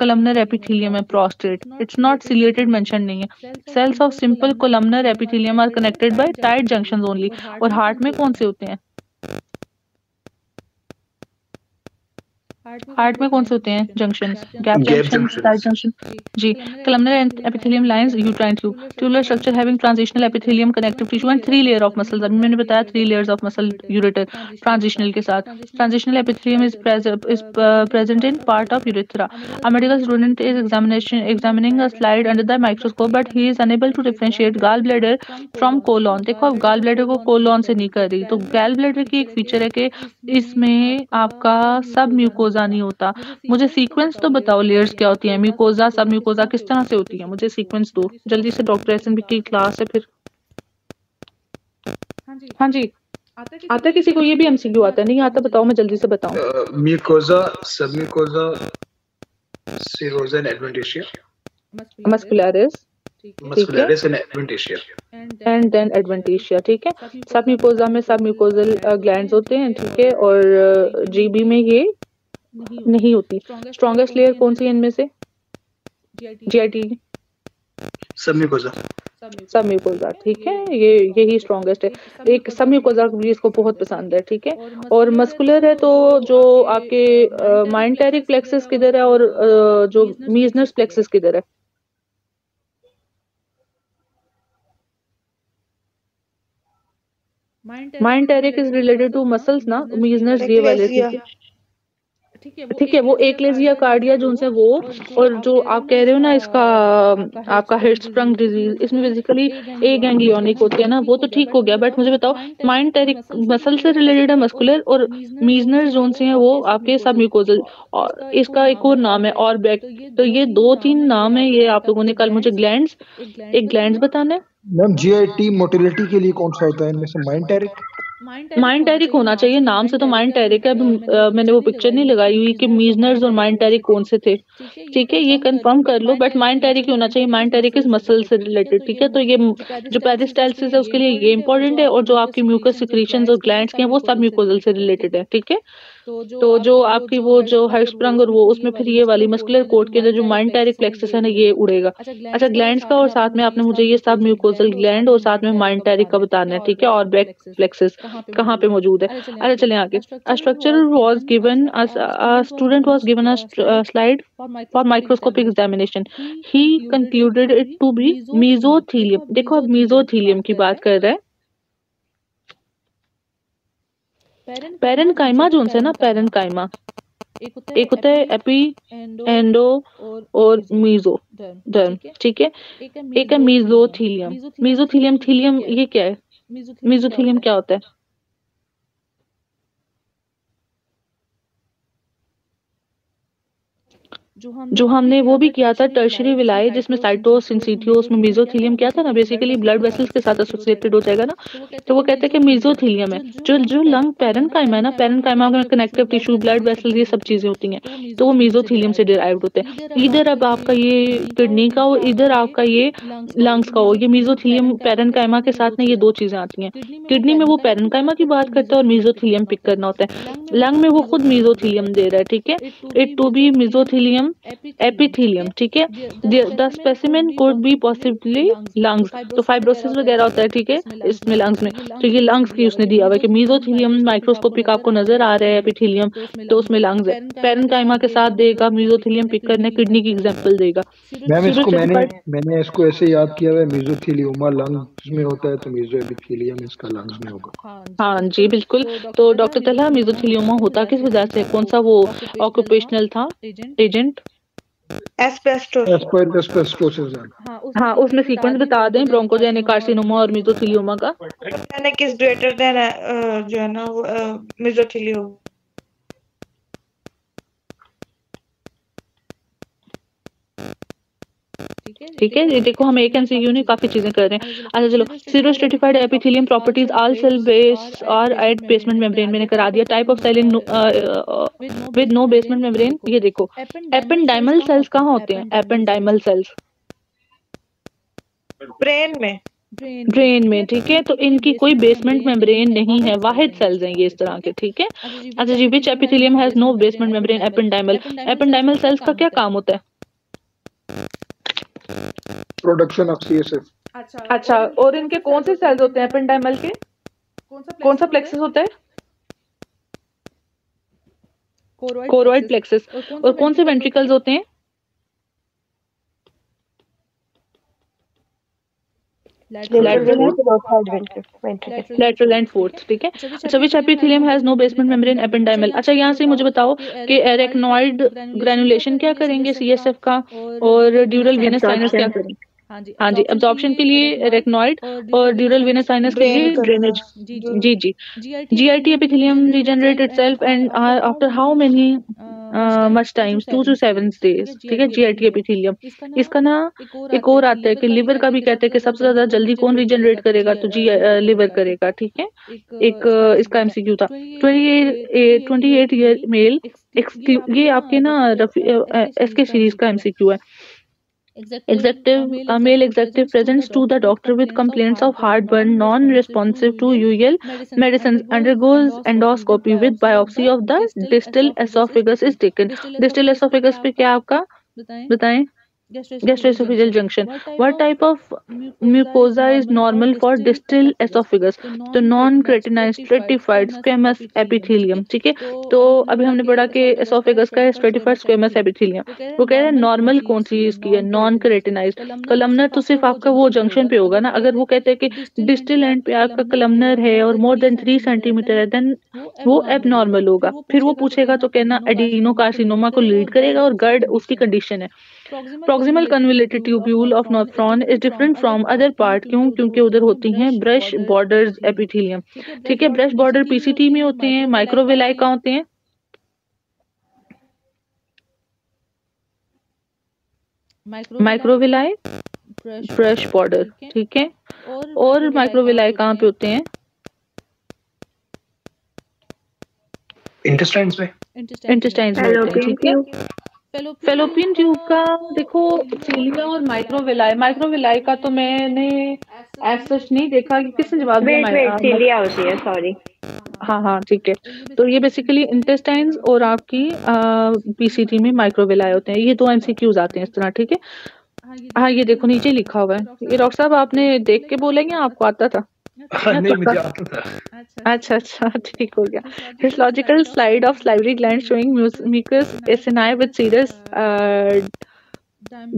कलमनर एपिथेलियम है prostate. It's not ciliated mention नहीं है। Cells of simple columnar epithelium are connected by tight junctions only. और हार्ट में कौन से होते हैं? हार्ट में कौन से होते हैं junctions? Gap junction, tight junction. जी, columnar epithelium lines uterine tube, tubular structure having transitional epithelium connective tissue and 3 layer of muscles. अभी मैंने बताया 3 layers of muscle ureter transitional के साथ। Transitional epithelium is present in part of urethra. A medical student is examining a slide under the microscope but he is unable to differentiate gallbladder from colon। देखो अब gall bladder को colon से नहीं कर रही, तो gall bladder की एक फीचर है कि इसमें आपका सब म्यूकोजा नहीं होता। मुझे सीक्वेंस तो बताओ, लेयर्स क्या होती है, म्यूकोजा सब म्यूकोजा किस तरह से होती है, मुझे सीक्वेंस दो जल्दी से। डॉक्टर एसएनबी की क्लास है फिर। हाँ जी, आता है किसी को? ये भी एमसीक्यू आता है, नहीं आता बताओ, मैं जल्दी से बताऊं। Mucosa, submucosa, serosa and adventitia, muscularis, muscularis and adventitia, and then adventitia, ठीक है। सब म्यूकोजा में सब म्यूकोजल ग्लैंड्स होते हैं, ठीक है, और जीबी में ये नहीं होती। स्ट्रॉन्गेस्ट लेयर कौन सी है इनमें से? जीआईटी, सबम्यूकोजा, सब म्यूकोजा, ठीक है, ये यही स्ट्रॉन्गेस्ट है। एक सब म्यूकोजा भी इसको बहुत पसंद है, ठीक है। और मस्कुलर है तो जो आपके माइंटेरिक प्लेक्सस किधर है और जो मीजनस प्लेक्सस किधर है? माइंटेरिक इज रिलेटेड टू मसल्स ना, मीजनस ये वाले, ठीक है। वो एकलेजिया कार्डिया जोन से वो, और जो आप कह रहे हो ना इसका आपका हिर्शस्प्रंग डिजीज, इसमें बेसिकली ए गैंग्लियोनिक होते हैं ना, वो तो ठीक हो गया। बट मुझे बताओ माइंटेरिक मसल से रिलेटेड है मस्कुलर, और मीजनर जोन से है वो आपके सब म्यूकोजल, और इसका एक और नाम है ऑरबैक। तो ये 2-3 नाम है, ये आप लोगों ने कल मुझे ग्लैंड्स, एक ग्लैंड्स बताना है। मैम जीआईटी मोटिलिटी के लिए कौन सा होता है इनमें से? माइंटेरिक, माइंटेरिक होना चाहिए, नाम से तो माइंटेरिक है। अब मैंने वो पिक्चर नहीं लगाई हुई कि मीजनर्स और माइंटेरिक कौन से थे, ठीक है, ये कंफर्म कर लो। बट माइंटेरिक ही होना चाहिए, माइंटेरिक इज मसल से रिलेटेड, ठीक है। तो ये जो पेरिस्टाल्सिस है उसके लिए ये इंपॉर्टेंट है, और जो आपकी म्यूकस सिक्रीशंस और ग्लैंड्स के हैं वो सब म्यूकोजल से रिलेटेड है, ठीक है। तो जो आपकी वो जो हिर्शस्प्रंग और वो, उसमें फिर ये वाली मस्कुलर कोट के अंदर जो माइंटेरिक प्लेक्सस है ना, ये उड़ेगा। अच्छा, ग्लैंड्स का और साथ में आपने मुझे ये सब म्यूकोजल ग्लैंड और साथ में माइंटेरिक का बताना है, ठीक है। और बैक प्लेक्सस कहाँ पे मौजूद है? अच्छा चलें आगे। A structure was given as a student was given a slide for microscopic examination. He concluded it to be mesothelium। देखो अब mesothelium की बात कर रहा है। पैरेनकाइमा जोन से ना, पैरेनकाइमा एक होता है एपी, एंडो और मीजो धर्म, ठीक है। एक है मीजोथीलियम। मीजोथीलियम, थीलियम ये क्या है? मीजोथीलियम क्या होता है? जो हमने वो भी किया था टर्शरी विलाय, जिसमें साइटोस सिंसिटियो, उसमें मीजोथीलियम क्या था ना, बेसिकली ब्लड वेसल्स के साथ एसोसिएटेड हो जाएगा ना, तो वो कहते हैं कि मीजोथीलियम है। जो लंग पैरेनकाइमा है ना, पैरेनकाइमा में कनेक्टिव टिश्यू, ब्लड वेसल्स, ये सब चीजें होती हैं, तो वो मीजोथीलियम से डिराइव्ड होते हैं। इधर अब आपका ये किडनी का हो, इधर आपका ये लंग्स का हो, ये मीजोथीलियम पैरेनकाइमा के साथ ना ये दो चीजें आती हैं। किडनी में वो पैरेनकाइमा की बात करता है और मीजोथीलियम पिक करना होता है। लंग में वो खुद मीजोथीलियम दे रहा है, ठीक है। It to be mesothelium epithelium, ठीक है। The specimen could be possibly lungs, तो फाइब्रोसिस वगैरह होता है, ठीक है, इसमें लंग्स में। तो ये लंग्स की उसने दिया हुआ है कि मीजोथीलियम माइक्रोस्कोपिक आपको नजर आ रहा है, एपिथेलियम तो उसमें लंग्स है। पैरेनकाइमा के साथ देगा, मीजोथीलियम पिक करने, किडनी की एग्जांपल देगा। मैम इसको मैंने इसको ऐसे याद किया हुआ है, मीजोथीलियोमा लंग्स में होता है तो मीजो एपिथेलियम इसका लंग्स में होगा। हाँ जी बिल्कुल। तो डॉक्टर तलहा, मीजोथीलियोमा होता किस वजह से, कौन सा वो ऑक्यूपेशनल था एजेंट? एस्पेस्टोसिस। हाँ, उसमें सीक्वेंस बता दें ब्रोंकोजेनिक कार्सिनोमा और मीजोथीलियोमा का। इज ग्रेटर देन जो है ना मीजोथीलियोमा। ठीक है, ये देखो हम एक एमसीक्यू नहीं काफी चीजें कर रहे हैं। अच्छा चलो, सीरो stratified epithelium properties all cell base और एट बेसमेंट मेम्ब्रेन मैंने करा दिया। Type of cell in with no basement membrane, ये देखो एपेंडाइमल सेल्स कहाँ होते हैं? एपेंडाइमल सेल्स ब्रेन में, ठीक है, तो इनकी कोई बेसमेंट मेम्ब्रेन नहीं है, वाहिद सेल्स हैं ये इस तरह के, ठीक है। अच्छा जी, which epithelium has no basement membrane? Ependymal. Ependymal cells का क्या काम होता है? Production of CSF. अच्छा, और इनके कौन से सेल्स होते हैं एपेंडाइमल के? कौन सा प्लेक्सस होता है? Choroid plexus. और कौन से वेंट्रिकल्स होते हैं? लेटरल एंड फोर्थ, ठीक है। अच्छा, which epithelium has no basement membrane? Ependymal. अच्छा, यहाँ से मुझे बताओ कि एरेक्नॉइड ग्रेनुलेशन क्या करेंगे सीएसएफ का, और ड्यूरल वेनस साइनस क्या करेंगे? हाँ जी, एब्जॉर्प्शन के लिए एरेक्नॉइड और ड्यूरल वेनस साइनस के लिए ड्रेनेज। जी जी। GIT epithelium regenerate itself and after how many much times? 2 to 7 days, ठीक है। जीआईटी एपिथेलियम, इसका ना एक और आता है कि लिवर का भी कहते हैं कि सबसे ज्यादा जल्दी कौन रीजनरेट करेगा, तो जी लिवर करेगा, ठीक है। एक इसका एमसीक्यू था। 28 ईयर मेल, ये आपके ना एसके सीरीज का एमसीक्यू है। Male executive presents to the doctor with complaints of heartburn, non-responsive to usual medicines, undergoes endoscopy with biopsy of the distal esophagus is taken. Distal esophagus पे क्या आपका बताएं? Gastroesophageal junction. What type of mucosa is normal for distal esophagus? तो non-cretinized stratified squamous epithelium, ठीक है। तो अभी हमने पढ़ा कि esophagus का है stratified squamous epithelium। वो कह रहे हैं नॉर्मल कौन सी इसकी है? नॉन क्रेटिनाइज्ड। कलमनर तो सिर्फ आपका वो जंक्शन पे होगा ना। अगर वो कहते हैं कि डिस्टल एंड पे आपका कलमनर है और मोर देन 3 सेंटीमीटर है, देन वो एबनॉर्मल होगा। फिर वो पूछेगा तो कहना एडिनोकार्सिनोमा को लीड करेगा और गर्ड उसकी कंडीशन है। Proximal convoluted tubule of nephron is different from other part, क्यों? क्योंकि उधर होती हैं ब्रश बॉर्डर्स एपिथेलियम, ठीक है। ब्रश बॉर्डर पीसीटी में होते हैं। माइक्रोविलाई कहाँ होते हैं? माइक्रोविलाई ब्रश बॉर्डर, ठीक है। और माइक्रोविलाई कहाँ पे होते हैं? इंटेस्टाइन्स में। इंटेस्टाइन्स में होते हैं, ठीक है। फेलोपियन ट्यूब का देखो सीलिया और माइक्रोविलाई। माइक्रोविलाई का तो मैंने ऐसा नहीं देखा कि किसने जवाब दिया। सीलिया होती है, सॉरी। हाँ ठीक है। तो ये बेसिकली इंटेस्टाइन्स और आपकी पीसीटी में माइक्रोविलाई होते हैं। ये 2 एमसीक्यूज आते हैं इस तरह, ठीक है। हाँ, ये देखो नीचे लिखा हुआ है। ये डॉक्टर साहब आपने देख के बोलेंगे, आपको आता था? नहीं, मुझे आता था। अच्छा ठीक हो गया। Histological slide of salivary gland showing mucus acini with serous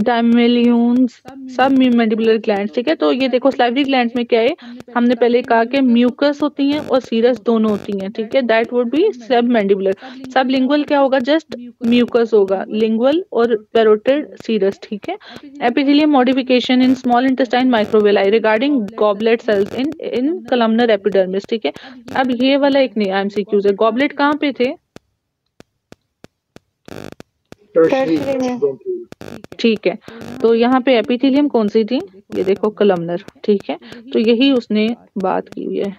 डायमेलियंस सब मैंडिबुलर ग्लैंड्स, ठीक है। तो ये देखो salivary glands में क्या है, हमने पहले कहा कि म्यूकस होती हैं और सीरस दोनों होती हैं, ठीक है। दैट वुड बी सब मैंडिबुलर। सब लिंगुअल क्या होगा? जस्ट म्यूकस होगा, लिंगुअल और पैरोटिड सीरस, ठीक है। Epithelium modification in small intestine microvilli regarding goblet cells in columnar epidermis, ठीक है। अब ये वाला एक नया एमसीक्यूज है। गॉबलेट कहाँ पे थे? ठीक है। तो यहाँ पे एपिथेलियम कौन सी थी? ये देखो कलमनर, ठीक है। तो यही उसने बात की हुई है।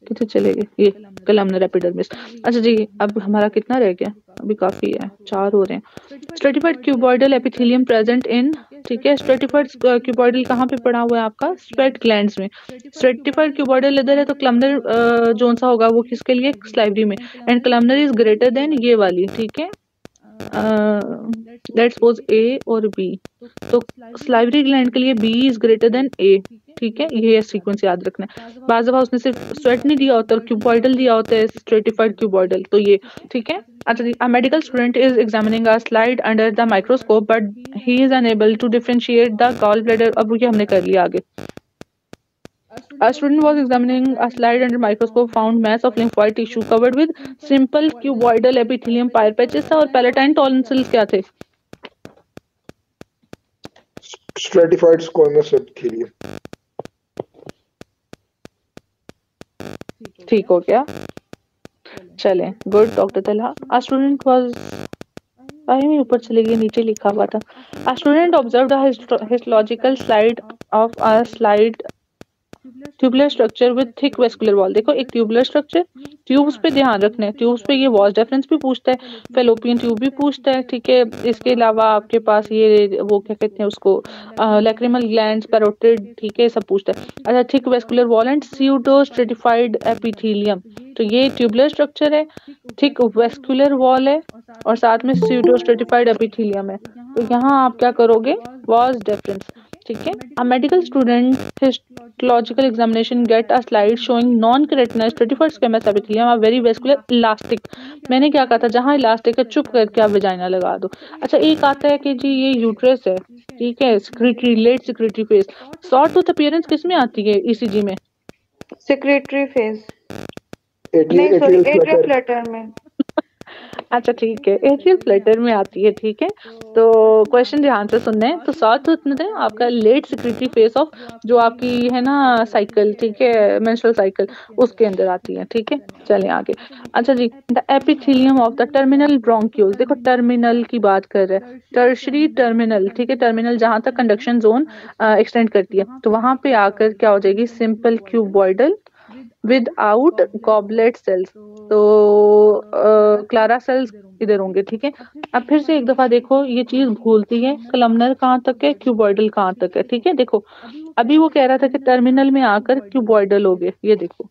कितने चले गए? ये कलमनर एपिडर्मिस। अच्छा जी, अब हमारा कितना रह गया? अभी काफी है, 4 हो रहे हैं। Stratified cuboidal epithelium present in, ठीक है। स्ट्रेटिफाइड क्यूबॉइडल कहाँ पे पड़ा हुआ है आपका? स्वेट ग्लैंड्स में। स्ट्रेटिफाइड क्यूबॉइडल इधर है तो कलमनर जोन सा होगा वो किसके लिए? स्लाइवरी में। And columnar is greater than ये वाली, ठीक है। लेट्स सपोज ए और बी, तो स्लाइवरी ग्लैंड के लिए बी इज ग्रेटर देन ए, ठीक है। ये सीक्वेंस याद रखना है। बाज़ दफा उसने सिर्फ स्वेट नहीं दिया होता, क्यूबॉइडल दिया होता है, स्ट्रेटिफाइड क्यूबॉइडल, तो ये ठीक है। अच्छा जी, a medical student is examining a slide under the microscope but he is unable to differentiate the gall bladder. अब ये हमने कर लिया आगे। A student was examining a slide under microscope, found mass of lymphoid tissue covered with simple cuboidal epithelium, pile patches था, और palatine tonsils क्या थे? Stratified squamous epithelium. ठीक हो गया, चलें। Good doctor Talha. A student was भाई मैं ऊपर चले गई, नीचे लिखा हुआ था। A student observed a histological slide of a slide tubular structure with thick vascular wall. देखो एक ट्यूबुलर स्ट्रक्चर, ट्यूब्स पे ध्यान रखना है, ट्यूब्स पे ये वॉस डिफरेंस भी पूछता है, फेलोपियन ट्यूब भी पूछता है, ठीक है। इसके अलावा आपके पास ये वो क्या कहते हैं उसको, लैक्रिमल ग्लैंड्स, पैरोटिड, ठीक है, सब पूछता है। अच्छा, thick vascular wall and pseudo stratified epithelium, तो ये ट्यूबुलर स्ट्रक्चर है, थिक वेस्कुलर वॉल है और साथ में स्यूडो स्ट्रेटिफाइड एपिथेलियम है। तो यहाँ आप क्या करोगे, वॉस डिफरेंस, ठीक है। A medical student histological examination get a slide showing non-keratinized stratified squamous epithelium are very vascular elastic। मैंने क्या कहा था, जहाँ इलास्टिक है चुप करके आप वेजाइना लगा दो। अच्छा, एक आता है कि जी ये यूट्रस है, ठीक है, secretory, late secretory phase. Short tooth appearance किस में आती है ईसीजी में? सेक्रेटरी फेज, नहीं सॉरी एट्रियल फ्लटर में। अच्छा ठीक है, एट्रियल फ्लटर में आती है, ठीक है। तो क्वेश्चन ध्यान से सुनना है। तो शॉर्ट टूथ में आपका लेट सिक्रेटरी फेज ऑफ जो आपकी है ना साइकिल, ठीक है, मेंस्ट्रुअल साइकिल, उसके अंदर आती है, ठीक है। चलिए आगे। अच्छा जी, the epithelium of the terminal bronchioles, देखो टर्मिनल की बात कर रहे हैं, टर्शरी टर्मिनल, ठीक है, टर्मिनल जहां तक कंडक्शन जोन एक्सटेंड करती है, तो वहां पे आकर क्या हो जाएगी, simple cuboidal without goblet sales. तो क्लारा सेल्स इधर होंगे, ठीक है। अब फिर से एक दफा देखो, ये चीज भूलती है, कलमनर कहाँ तक है, क्यूबॉइडल कहाँ तक है, ठीक है। देखो अभी वो कह रहा था कि टर्मिनल में आकर क्यूबॉइडल हो गए, ये देखो,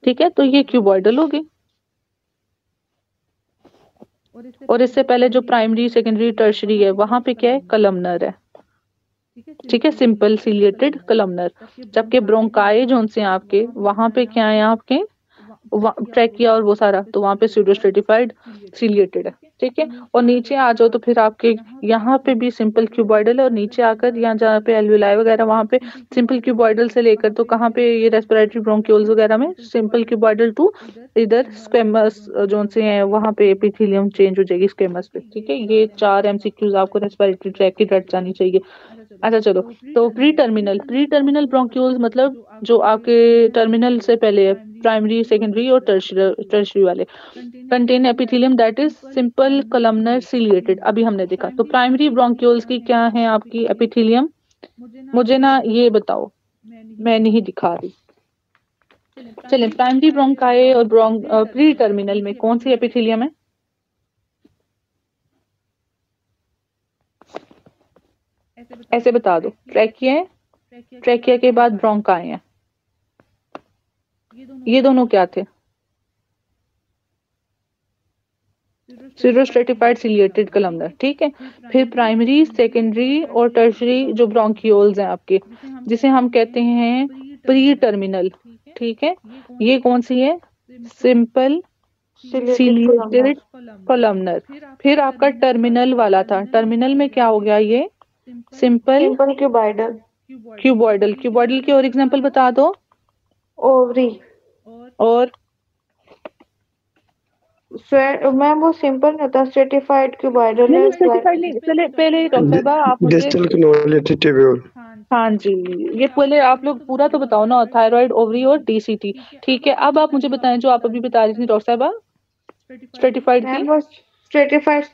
ठीक है। तो ये क्यूबॉइडल हो गए, और इससे पहले जो प्राइमरी, सेकेंडरी, टर्शरी है वहां पे क्या है, कलमनर है, ठीक है, सिंपल सिलिएटेड कलमनर। जबकि ब्रोंकाई जोन से आपके वहां पे क्या है, आपके ट्रैकिया और वो सारा, तो वहां पे स्यूडो स्ट्रेटिफाइड सिलिएटेड है, ठीक है। और नीचे आ जाओ तो फिर आपके यहाँ पे भी सिंपल क्यूबॉइडल है, और नीचे आकर यहाँ जहाँ पे एल्विलाई वगैरह वहां पे सिंपल क्यूबॉइडल से लेकर तो कहाँ पे ये रेस्पिरेटरी ब्रोंक्यूल्स वगैरह में सिंपल क्यूबॉइडल टू इधर स्क्वेमस जोन से है, वहां पे एपिथेलियम चेंज हो जाएगी स्क्वेमस पे, ठीक है। ये 4 एमसीक्यूज आपको रेस्पिरेटरी ट्रैक की रट जानी चाहिए। अच्छा चलो, तो प्री टर्मिनल ब्रोंक्यूल्स मतलब जो आपके टर्मिनल से पहले है, प्राइमरी, सेकेंडरी और टर्शरी वाले, contain epithelium that is simple columnar ciliated. अभी हमने देखा, तो प्राइमरी ब्रोंक्यूल्स की क्या है आपकी एपिथेलियम, मुझे ना ये बताओ, मैं नहीं दिखा रही। चलिए, प्राइमरी ब्रोंकाई और प्री टर्मिनल में कौन सी एपिथेलियम है? ऐसे बता दो, ट्रैकिया है, ट्रैकिया के बाद ब्रोंकाई है, ये दोनों क्या थे, स्यूडोस्ट्रेटिफाइड सिलिएटेड कलमनर, ठीक है। फिर प्राइमरी, सेकेंडरी और टर्शरी जो ब्रोंक्यूल्स हैं आपके, जिसे हम कहते हैं प्री टर्मिनल, ठीक है, ये कौन सी है, सिंपल सिलिएटेड कलमनर। फिर आपका टर्मिनल वाला था, टर्मिनल में क्या हो गया, ये सिंपल क्यूबॉइडल। क्यूबॉइडल की और एग्जांपल बता दो, ओवरी और मैम वो सिंपल नहीं होता, स्ट्रेटिफाइड क्यूबॉइडल है। स्ट्रेटिफाइड नहीं, पहले डॉक्टर साहब आप मुझे डिस्टल कनोलेटेड ट्यूब्यूल, हाँ जी, ये पहले आप लोग पूरा तो बताओ ना, थायराइड, ओवरी और डीसीटी, ठीक है। अब आप मुझे बताएं जो आप अभी बता रही थी डॉक्टर साहब, स्ट्रेटिफाइड की, स्ट्रेटिफाइड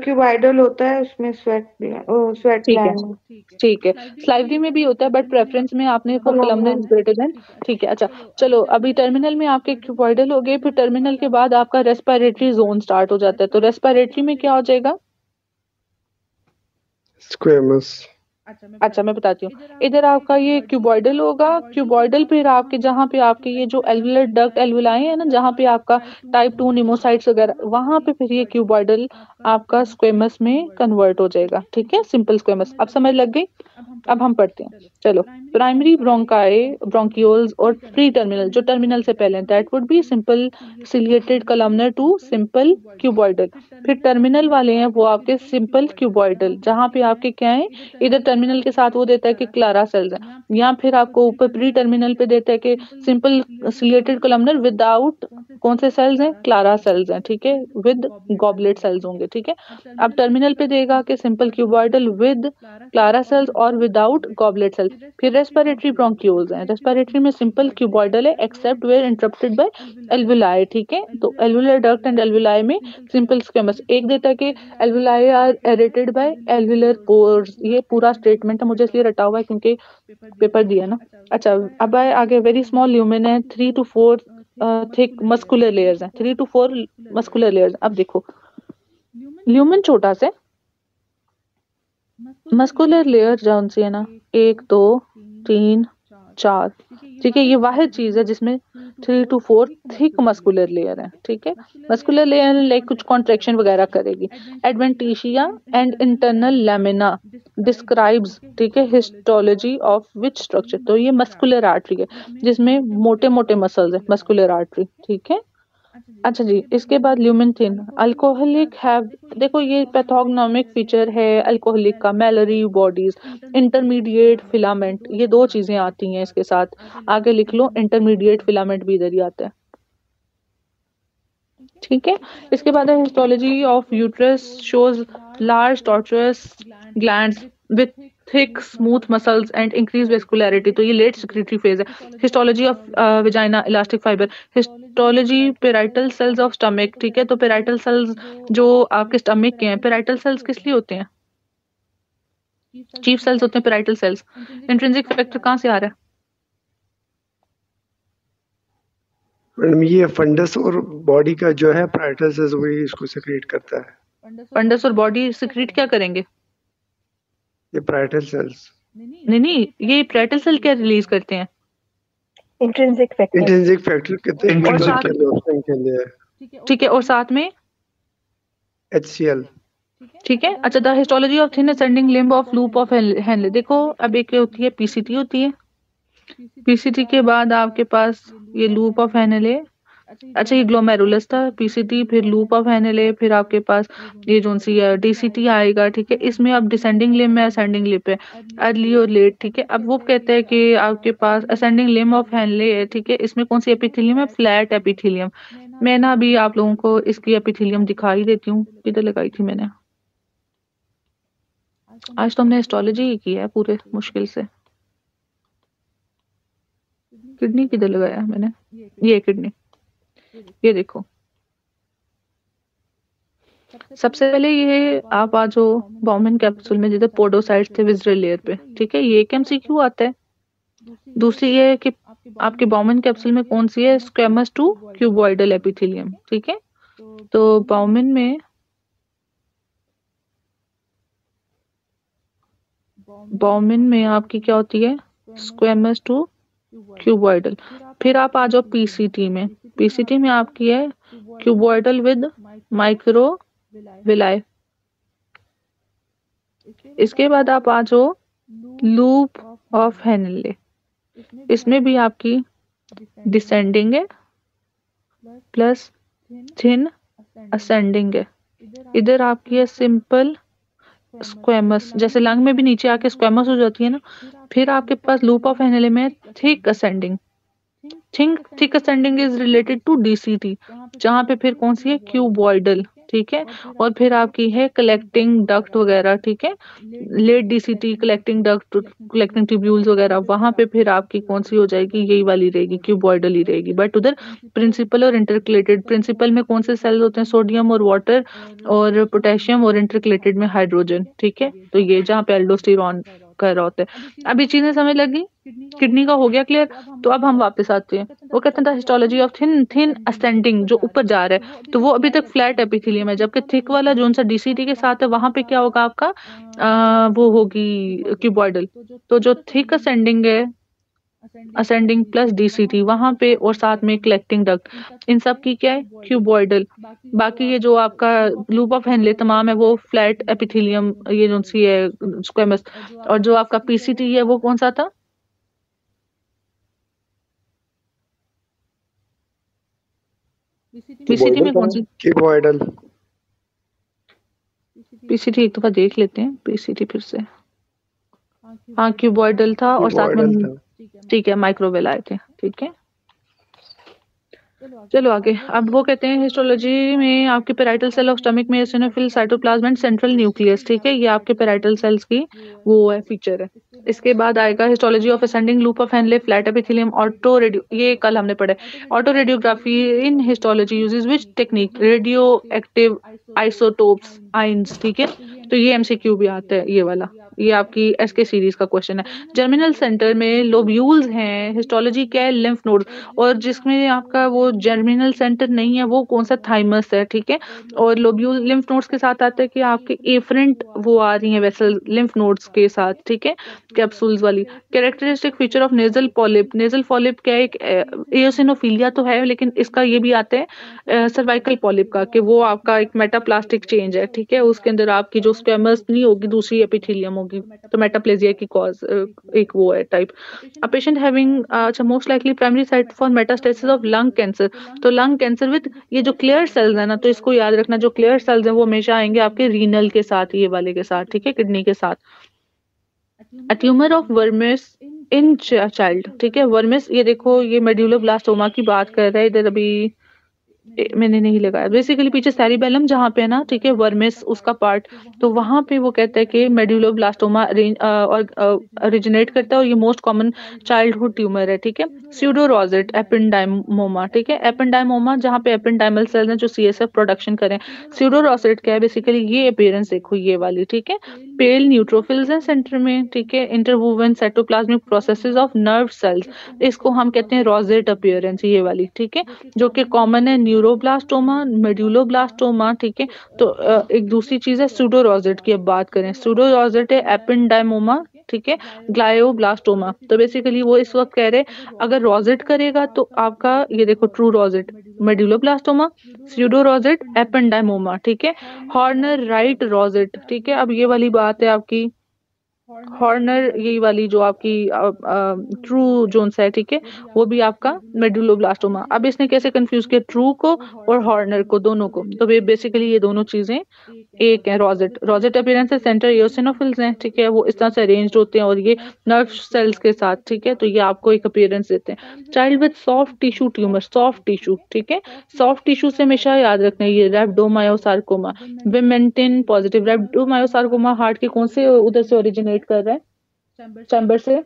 क्यूबॉइडल होता है, उसमें स्वेट ग्लैंड, ठीक है। स्लाइवरी में भी होता है, बट प्रेफरेंस में आपने को कलमनर इज ग्रेटर देन, ठीक है। अच्छा चलो, अभी टर्मिनल में आपके क्यूबॉइडल हो गए, फिर टर्मिनल के बाद आपका रेस्पिरेटरी जोन स्टार्ट हो जाता है, तो रेस्पिरेटरी में क्या हो जाएगा, स्क्वेमस। अच्छा मैं बताती हूँ, इधर आपका ये क्यूबॉइडल होगा, क्यूबॉइडल फिर आपके जहाँ पे आपके ये जो एल्वुलर डक्ट एल्वुलाई है ना, जहाँ पे आपका टाइप 2 निमोसाइट्स वगैरह, वहां पे फिर ये क्यूबॉइडल आपका स्क्वेमस में कन्वर्ट हो जाएगा, ठीक है, सिंपल स्क्वेमस। अब समझ लग गई। अब हम पढ़ते हैं, चलो। प्राइमरी ब्रोंकाई, ब्रोंक्यूल्स और प्री टर्मिनल, जो टर्मिनल से पहले, that would be simple ciliated columnar to simple cuboidal. फिर टर्मिनल वाले हैं वो आपके सिंपल क्यूबॉइडल, जहाँ पे आपके क्या है, इधर टर्मिनल के साथ वो देता है कि क्लारा सेल्स है, यहाँ फिर आपको ऊपर प्री टर्मिनल पे देता है कि सिंपल सिलिएटेड कलमनर विदाउट कौन से सेल्स हैं? क्लारा सेल्स हैं, ठीक है, विद गॉबलेट सेल्स होंगे, ठीक है। अब टर्मिनल पे देगा कि simple cuboidal with Clara cells और विदाउट गॉबलेट सेल्स। फिर रेस्पिरेटरी ब्रोंक्यूल्स हैं, रेस्पिरेटरी में सिंपल क्यूबॉइडल है except where interrupted by alveoli, ठीक है। तो एल्वुलर डक्ट एंड एल्वुलाई में सिंपल स्क्वेमस। एक देता कि alveoli are aerated by alveolar pores, ये पूरा स्टेटमेंट है, मुझे इसलिए रटा हुआ है क्योंकि पेपर दिया ना। अच्छा, अब आगे वेरी स्मॉल ल्यूमेन है, 3 to 4 थिक मस्कुलर लेयर्स हैं, 3 to 4 मस्कुलर लेयर्स। अब देखो ल्यूमेन छोटा से, मस्कुलर लेयर जौन सी है ना 1 2 3 4, ठीक है, ये वाहिद चीज है जिसमें 3 to 4 थिक मस्कुलर लेयर है, ठीक है। मस्कुलर लेयर लाइक कुछ कॉन्ट्रैक्शन वगैरह करेगी। Adventitia and internal lamina describes, ठीक है, हिस्टोलॉजी ऑफ विच स्ट्रक्चर। तो ये मस्कुलर आर्टरी है जिसमें मोटे मोटे मसल्स है, मस्कुलर आर्टरी, ठीक है। अच्छा जी, इसके बाद ल्यूमेन थिन अल्कोहलिक हैव, देखो ये पैथोग्नोमिक फीचर है अल्कोहलिक का, मैलरी बॉडीज, इंटरमीडिएट फिलामेंट, ये दो चीजें आती हैं इसके साथ। आगे लिख लो, इंटरमीडिएट फिलामेंट भी इधर ही आता है, ठीक है। इसके बाद है histology of uterus shows large tortuous glands with thick smooth muscles and increase vascularity. तो ये लेट सेक्रेटरी फेज है। Histology of vagina elastic fibre. Histology parietal cells of stomach, ठीक है। तो पेराइटल सेल्स जो आपके स्टमक के हैं, पेराइटल सेल्स किस लिए होते हैं? चीफ सेल्स होते हैं पेराइटल सेल्स। इंट्रिंसिक फैक्टर कहाँ से आ रहा है? मैडम ये फंडस और बॉडी का जो है पेराइटल सेल्स वही इसको सेक्रेट करता है। फंडस और बॉडी सेक्रेट क्या करेंगे? ये पेराइटल सेल्स नहीं, ये पेराइटल सेल क्या रिलीज करते हैं? इंट्रिंसिक फैक्टर कहते हैं, ठीक है, और साथ में HCl, ठीक है। अच्छा, the histology of thin ascending limb of loop of Henley. देखो अब एक होती है पीसीटी होती है, पीसीटी के बाद आपके पास ये लूप ऑफ हेनले। अच्छा, ये ग्लोमेरुलस था, पीसीटी, फिर लूप ऑफ हेनले, फिर आपके पास ये जो सी है डीसीटी आएगा, ठीक है। इसमें अब डिसेंडिंग लिम्ब है, असेंडिंग लिम्ब है, अर्ली और लेट, ठीक है। अब वो कहते हैं कि आपके पास असेंडिंग लिम्ब ऑफ हेनले है, ठीक है। इसमें कौन सी एपिथेलियम है? Flat epithelium. मैं ना अभी आप लोगों को इसकी एपिथेलियम दिखा ही देती हूँ, किधर लगाई थी मैंने। आज तो हमने हिस्टोलॉजी ही की है पूरे मुश्किल से। किडनी किधर लगाया है मैंने? ये किडनी, ये देखो। सबसे पहले ये आप आ जाओ बॉमन कैप्सूल में, जिधर पोडोसाइट्स थे विज़रल लेयर पे, ठीक है। ये एक एमसीक्यू आता है। दूसरी ये है कि आपके बॉमन कैप्सूल में कौन सी है? स्क्वेमस टू क्यूबॉइडल एपिथेलियम, ठीक है। तो बॉमन में आपकी क्या होती है? Squamous to cuboidal. फिर आप आ जाओ पीसीटी में, पीसीटी में आपकी है क्यूबॉइडल विद माइक्रो विलाई। इसके बाद आप आ जाओ लूप ऑफ हेनले, इसमें भी आपकी डिसेंडिंग है प्लस थिन असेंडिंग है। इधर आपकी है सिंपल स्क्वेमस, जैसे लंग में भी नीचे आके स्क्वेमस हो जाती है ना। फिर आपके पास लूप ऑफ हेनले में thick ascending. Thick ascending is related to DCT, जहाँ पे फिर कौन सी है? क्यूबॉइडल, ठीक है। और फिर आपकी है कलेक्टिंग डक्ट वगैरह, ठीक है। Late DCT, collecting duct, collecting tubules वगैरह, वहां पे फिर आपकी कौन सी हो जाएगी? यही वाली रहेगी, क्यूबॉइडल ही रहेगी। बट उधर प्रिंसिपल और इंटरकलेटेड, प्रिंसिपल में कौन से सेल होते हैं? सोडियम और वाटर और पोटेशियम, और इंटरकलेटेड में हाइड्रोजन, ठीक है। तो ये जहाँ पे एल्डोस्टेरॉन कर रहा होता है। अब ये चीजें समझ लगी, किडनी का हो गया क्लियर। तो अब हम वापस आते हैं, वो कहते हैं हिस्टोलॉजी ऑफ थिन असेंडिंग, जो ऊपर जा रहा है, तो वो अभी तक फ्लैट एपिथेलियम है। जबकि थिक वाला जो सा डीसीटी के साथ है, वहां पे क्या होगा आपका? वो होगी क्यूबॉइडल। तो जो थिक असेंडिंग है, असेंडिंग प्लस डीसीटी वहां पे, और साथ में कलेक्टिंग डक्ट, इन सब की क्या है? क्यूबॉइडल। बाकी ये जो आपका लूप ऑफ हेनले तमाम है वो फ्लैट एपिथेलियम, ये जो सी है स्क्वेमस। और जो आपका पीसीटी है वो कौन सा था? पीसीटी में कौन सी? क्यूबॉइडल। पीसीटी एक दफा देख लेते हैं, पीसीटी फिर से। हाँ, क्यूबॉइडल था, और साथ में ठीक है माइक्रोवेल आए थे, ठीक है। चलो आगे। अब वो कहते हैं हिस्टोलॉजी में आपके पेराइटल सेल ऑफ स्टमक में eosinophil cytoplasm and central nucleus, ठीक है, ये आपके पेराइटल सेल्स की वो है फीचर है। इसके बाद आएगा histology of ascending loop of Henley flat epithelium auto radio, ये कल हमने पढ़ा है। Auto radiography in histology uses which technique, radio active isotopes ions, ठीक है, तो ये एमसीक्यू भी आता है ये वाला, ये आपकी एसके सीरीज का क्वेश्चन है। जर्मिनल सेंटर में लोब्यूल्स हैं, हिस्टोलॉजी क्या है, लिम्फ नोड, और जिसमें आपका वो जर्मिनल सेंटर नहीं है वो कौन सा, थाइमस है, ठीक है, और लोब्यूल लिम्फ नोड्स के साथ आता है कि आपके एफरेंट वो आ रही हैं वेसल लिम्फ नोड्स के साथ, ठीक है, कैप्सूल्स वाली। Characteristic feature of nasal polyp, nasal polyp क्या है, एक एओसिनोफिलिया तो है लेकिन इसका ये भी आता है सर्वाइकल पॉलिप का, कि वो आपका एक मेटाप्लास्टिक चेंज है, ठीक है, उसके अंदर आपकी जो स्क्वेमस नहीं होगी दूसरी एपिथेलियम होगी, तो मेटाप्लेजिया की कॉज एक वो है टाइप। अ पेशेंट हैविंग अच्छा most likely primary site for metastasis of lung cancer, तो लंग कैंसर विद ये जो क्लियर सेल्स है ना, तो इसको याद रखना, जो क्लियर सेल्स हैं वो हमेशा आएंगे आपके रीनल के साथ, ये वाले के साथ, ठीक है, किडनी के साथ। A tumour of vermis in child, ठीक है, वर्मिस ये देखो ये मेड्यूलोब्लास्टोमा की बात कर रहा है इधर, अभी मैंने नहीं लगाया, बेसिकली पीछे सेरिबेलम जहाँ पे है ना, ठीक है, वर्मिस उसका पार्ट, तो वहां पे वो कहता है कि मेड्यूलोब्लास्टोमा और ओरिजिनेट करता है, और ये मोस्ट कॉमन चाइल्डहुड ट्यूमर है, ठीक है। स्यूडोरोजेट एपेंडाइमोमा, ठीक है, एपेंडाइमोमा जहाँ पे एपेंडाइमल सेल्स हैं जो सीएसएफ प्रोडक्शन करें। स्यूडोरोजेट क्या है, बेसिकली ये अपीयरेंस देखो ये वाली, ठीक है, पेल न्यूट्रोफिल्स हैं सेंटर में, ठीक है, interwoven cytoplasmic processes of nerve cells, इसको हम कहते हैं रोजेट अपीयरेंस ये वाली, ठीक है, जो कि कॉमन है न्यूरोब्लास्टोमा, मेड्यूलोब्लास्टोमा, ठीक है। तो एक दूसरी चीज है सूडोरोजेट की, अब बात करें, सूडोरोजेट है एपेंडाइमोमा, ठीक है, ग्लायोब्लास्टोमा, तो बेसिकली वो इस वक्त कह रहे अगर रोजेट करेगा तो आपका ये देखो ट्रू रोजेट, मेड्यूलोब्लास्टोमा, स्यूडोरोजेट, एपेंडाइमोमा, ठीक है, हॉर्नर राइट रोजेट, ठीक है। अब ये वाली बात है आपकी हॉर्नर, ये वाली जो आपकी ट्रू जोन्स है, ठीक है, वो भी आपका मेडुलोब्लास्टोमा। अब इसने कैसे कंफ्यूज किया ट्रू को और हॉर्नर को, दोनों को, तो बेसिकली ये दोनों चीजें एक है। रोजेट, रोजेट अपीयरेंस है सेंटर एओसिनोफिल्स हैं, ठीक है, वो इस तरह से अरेंज्ड होते हैं और ये नर्व सेल्स के साथ, ठीक है, तो ये आपको एक अपीयरेंस देते हैं। Child with soft tissue tumour, soft tissue, ठीक है, सॉफ्ट टिश्यू से हमेशा याद रखना ये रैप्डोमायोसार्कोमा, विमेंटिन पॉजिटिव। रैप्डोमायोसार्कोमा हार्ट के कौन से उधर से ओरिजिनेट कर रहा है, चैम्बर से,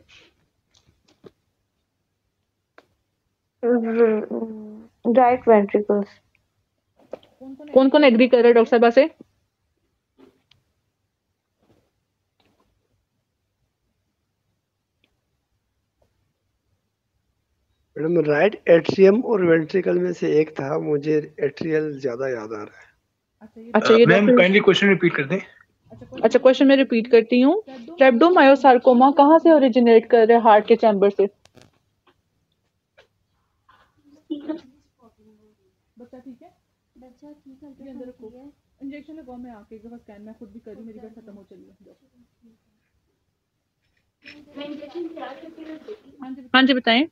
राइट वेंट्रिकल्स। कौन कौन एग्री कर रहा है डॉक्टर साहबा से? मैडम राइट एट्रियम और वेंट्रिकल में से एक था, मुझे एट्रियल ज्यादा याद आ रहा है। अच्छा ये मैम काइंडली क्वेश्चन रिपीट कर दें। अच्छा क्वेश्चन मैं रिपीट करती हूँ, रैप्डोमायोसार्कोमा कहाँ से ओरिजिनेट कर रहा है, हार्ट के चैम्बर से। बच्चा ठीक है, बच्चा ठीक है, अंदर रखो, इंजेक्शन लगाओ, मैं आके एक दफा स्कैन में खुद भी करी, मेरी बात खत्म हो चली है। हाँ जी बताएं।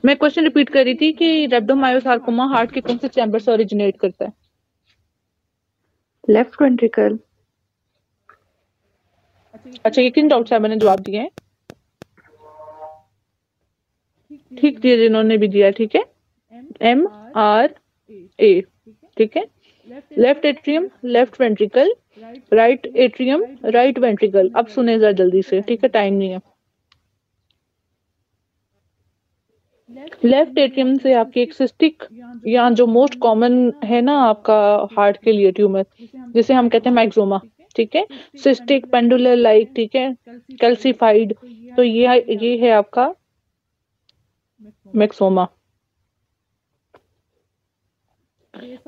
मैं क्वेश्चन रिपीट कर रही थी कि रैप्डोमायोसार्कोमा हार्ट के कौन से चैम्बर से ओरिजिनेट करता है? Left ventricle. अच्छा ये किन डॉक्टर साहब ने जवाब दिए हैं? ठीक दिए जिन्होंने भी दिया, ठीक है, MRA, ठीक है, left atrium, left ventricle, right atrium, right ventricle. अब सुने जरा जल्दी से, ठीक है, टाइम नहीं है। लेफ्ट एट्रियम से आपकी एक सिस्टिक, यहाँ जो मोस्ट कॉमन है ना आपका हार्ट के लिए ट्यूमर, जिसे हम कहते हैं मैक्सोमा, ठीक है, सिस्टिक पेंडुलर लाइक, ठीक है, कैल्सिफाइड, तो ये है आपका मैक्सोमा।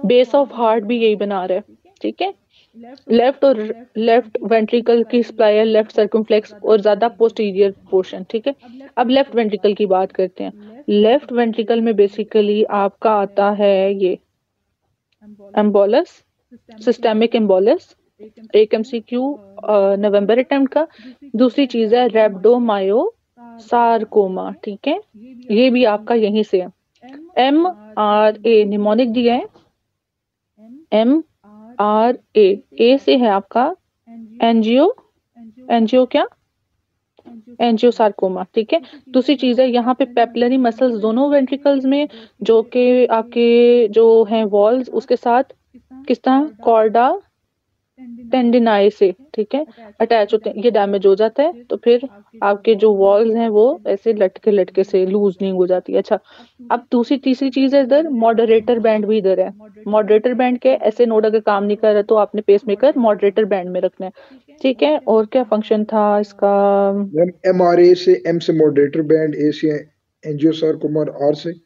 बेस ऑफ हार्ट भी यही बना रहा है, ठीक है, लेफ्ट और लेफ्ट वेंट्रिकल की स्प्लायर, लेफ्ट सर्कमफ्लेक्स और ज्यादा पोस्टीरियर पोर्शन, ठीक है। अब लेफ्ट वेंट्रिकल की बात करते हैं। लेफ्ट वेंट्रिकल में बेसिकली आपका आता है ये एम्बोलस, सिस्टेमिक एम्बोलस, एक MCQ नवंबर अटेम्प्ट का। दूसरी चीज है रैप्डोमायोसार्कोमा, ठीक है, ये भी आपका यहीं से है। MRA निमोनिक दिया है, MRA, ए से है आपका एंजियो, एंजियो क्या, एंजियोसार्कोमा, ठीक है। दूसरी चीज है यहाँ पे पेपिलरी मसल्स दोनों वेंट्रिकल्स में, जो कि आपके जो हैं वॉल्स उसके साथ किस तरह कॉर्डा टेंडिनाई से, ठीक है, अटैच होते हैं। ये डैमेज हो जाता है तो फिर आपके जो वॉल्स हैं वो ऐसे लटके लटके से लूजनिंग हो जाती है। अच्छा, अब दूसरी तीसरी चीज है इधर मॉडरेटर बैंड भी इधर है। मॉडरेटर बैंड के ऐसे नोड अगर काम नहीं कर रहा तो आपने पेसमेकर मॉडरेटर बैंड में रखना है, ठीक है। और क्या फंक्शन था इसका? MRA से, M से मॉडरेटर बैंड, A से एंजियोसार्कोमा, R से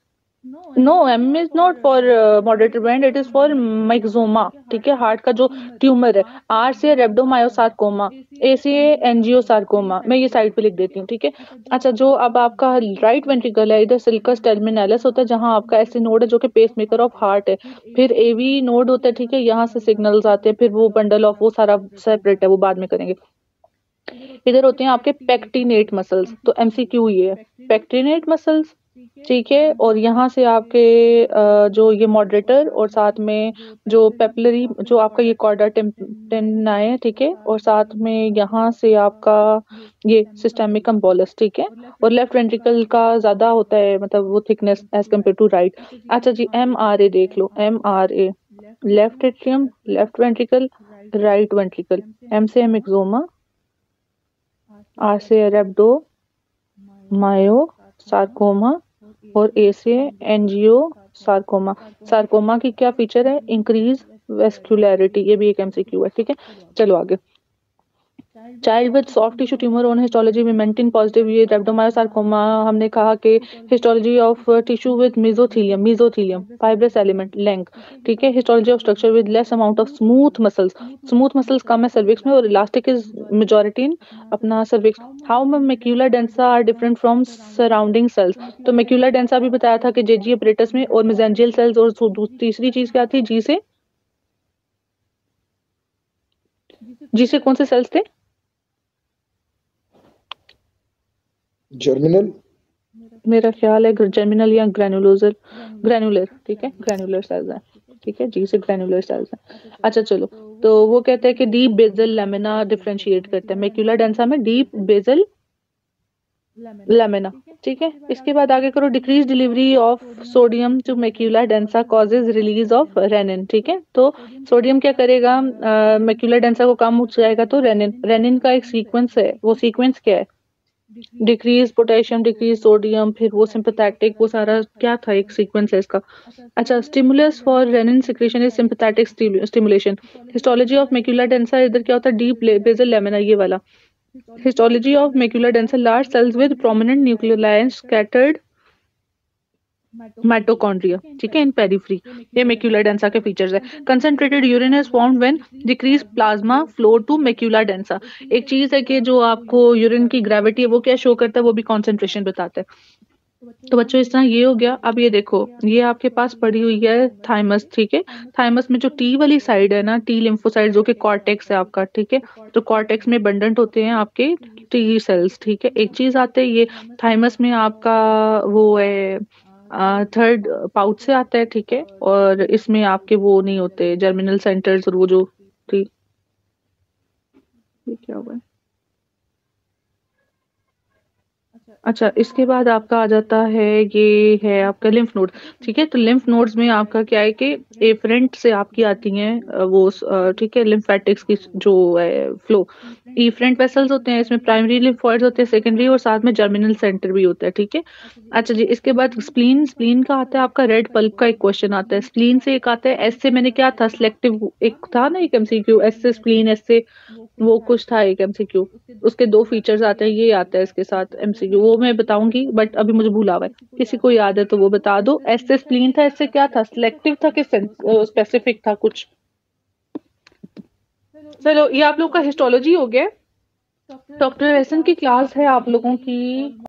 no, M is not for moderator band, it is for myxoma, ठीक है, हार्ट का जो ट्यूमर है। आर से रेब्डोमायोसार्कोमा, ए से एंजियोसार्कोमा। मैं ये साइड पे लिख देती हूँ, ठीक है। अच्छा, जो अब आपका राइट वेंट्रिकल है, इधर सिल्कस टर्मिनलिस होता है जहाँ आपका ऐसे नोड है जो कि पेसमेकर ऑफ हार्ट है। फिर एवी नोड होता है, ठीक है, यहाँ से सिग्नल्स आते हैं, फिर वो बंडल ऑफ वो सारा सेपरेट है, वो बाद में करेंगे। इधर होते हैं आपके पेक्टिनेट मसल्स, तो एमसीक्यू ये है, पेक्टिनेट मसल्स, ठीक है। और यहाँ से आपके जो ये मॉडरेटर और साथ में जो पेपिलरी जो आपका ये कॉर्डा टेंडिनाई है, ठीक है, और साथ में यहाँ से आपका ये सिस्टेमिक एम्बोलस, ठीक है। और लेफ्ट वेंट्रिकल का ज्यादा होता है, मतलब वो thickness as compare to right. अच्छा जी, MRA देख लो, MRA left atrium, left ventricle, right ventricle. M से एमिक्सोमा, R से रेब्डो मायो सार्कोमा और A से एंजियो सार्कोमा। सार्कोमा की क्या फीचर है? इंक्रीज वेस्कुलैरिटी, ये भी एक एमसीक्यू है, ठीक है। चलो आगे। Child with soft tissue tumour on histology में मेंटेन पॉजिटिव, ये रेब्डोमायोसार्कोमा हमने कहा कि histology of tissue with mesothelium fibrous element length, ठीक है। Histology of structure with less amount of smooth muscles कम है सर्विक्स में और इलास्टिक इज मेजॉरिटी इन अपना cervix. How macula densa are different from surrounding cells, तो macula densa भी बताया था कि जेजी अपरेटस में, और मेसेंजियल सेल्स, और तीसरी चीज क्या थी? जी से कौन से सेल्स थे? जर्मिनल, मेरा ख्याल है जर्मिनल या ग्रैनुलर, ठीक है, ग्रैनुलर सेल्स है, ठीक है, जी से ग्रैनुलर सेल्स है। अच्छा चलो, तो वो कहते हैं कि डीप बेसल लेमिना डिफरेंशिएट करते हैं, मैक्यूला डेंसा में डीप बेसल लेमिना, ठीक है। इसके बाद आगे करो, decrease delivery of sodium to macula densa causes release of renin, ठीक है। तो सोडियम क्या करेगा? मैक्यूला डेंसा को कम हो जाएगा तो रेनिन का एक सीक्वेंस है, वो सीक्वेंस क्या है? डिक्रीज पोटेशियम, डिक्रीज सोडियम, फिर वो सिंपैथेटिक, वो सारा क्या था, एक सीक्वेंस है इसका। अच्छा, stimulus for renin secretion is sympathetic stimulation. Histology of macula densa इधर क्या होता है? डीप बेसल लेमिना, ये वाला। Histology of macula densa large cells with prominent nucleoli scattered mitochondria, ठीक है, इन पेरिफेरी। ये मैक्यूला डेंसा के फीचर्स है। Concentrated urine is found when decrease plasma flow to macula densa. एक चीज है कि जो आपको यूरिन की ग्रेविटी है वो क्या शो करता है? वो भी कंसंट्रेशन बताता है। तो बच्चों इस तरह ये हो गया। अब ये देखो, ये आपके पास पड़ी हुई है थाइमस, ठीक है। थाइमस में जो टी वाली साइड है ना, टी लिम्फोसाइड, जो कि कॉर्टेक्स है आपका, ठीक है। तो कॉर्टेक्स में बंडंट होते हैं आपके टी सेल्स, ठीक है। एक चीज आते है ये थाइमस में आपका वो है थर्ड पाउच से आता है, ठीक है। और इसमें आपके वो नहीं होते जर्मिनल सेंटर्स, और वो जो ठीक, ये क्या हुआ है? अच्छा, इसके बाद आपका आ जाता है, ये है आपका लिम्फ नोड, ठीक है। तो लिम्फ नोड्स में आपका क्या है कि एफरेंट से आपकी आती हैं वो, ठीक है, लिम्फेटिक्स की जो है फ्लो। एफरेंट वेसल्स होते हैं, इसमें प्राइमरी लिम्फोइड्स होते हैं, सेकेंडरी, और साथ में जर्मिनल सेंटर भी होता है, ठीक है। अच्छा जी, इसके बाद स्प्लीन का आता है आपका, रेड पल्प का एक क्वेश्चन आता है। स्प्लीन से एक आता है, एस से मैंने क्या था, सिलेक्टिव एक था ना, एक एमसीक्यू, एस से स्प्लीन, एस से वो कुछ था एक एमसीक्यू, उसके दो फीचर्स आते हैं, ये आता है इसके साथ एमसीक्यू, वो मैं बताऊंगी बट अभी मुझे भूला हुआ है। किसी को याद है तो वो बता दो। एस से स्प्लीन था, एस से क्या था, सिलेक्टिव था कि स्पेसिफिक था कुछ? चलो, ये आप लोग का हिस्टोलॉजी हो गया। डॉक्टर एहसन की क्लास है आप लोगों की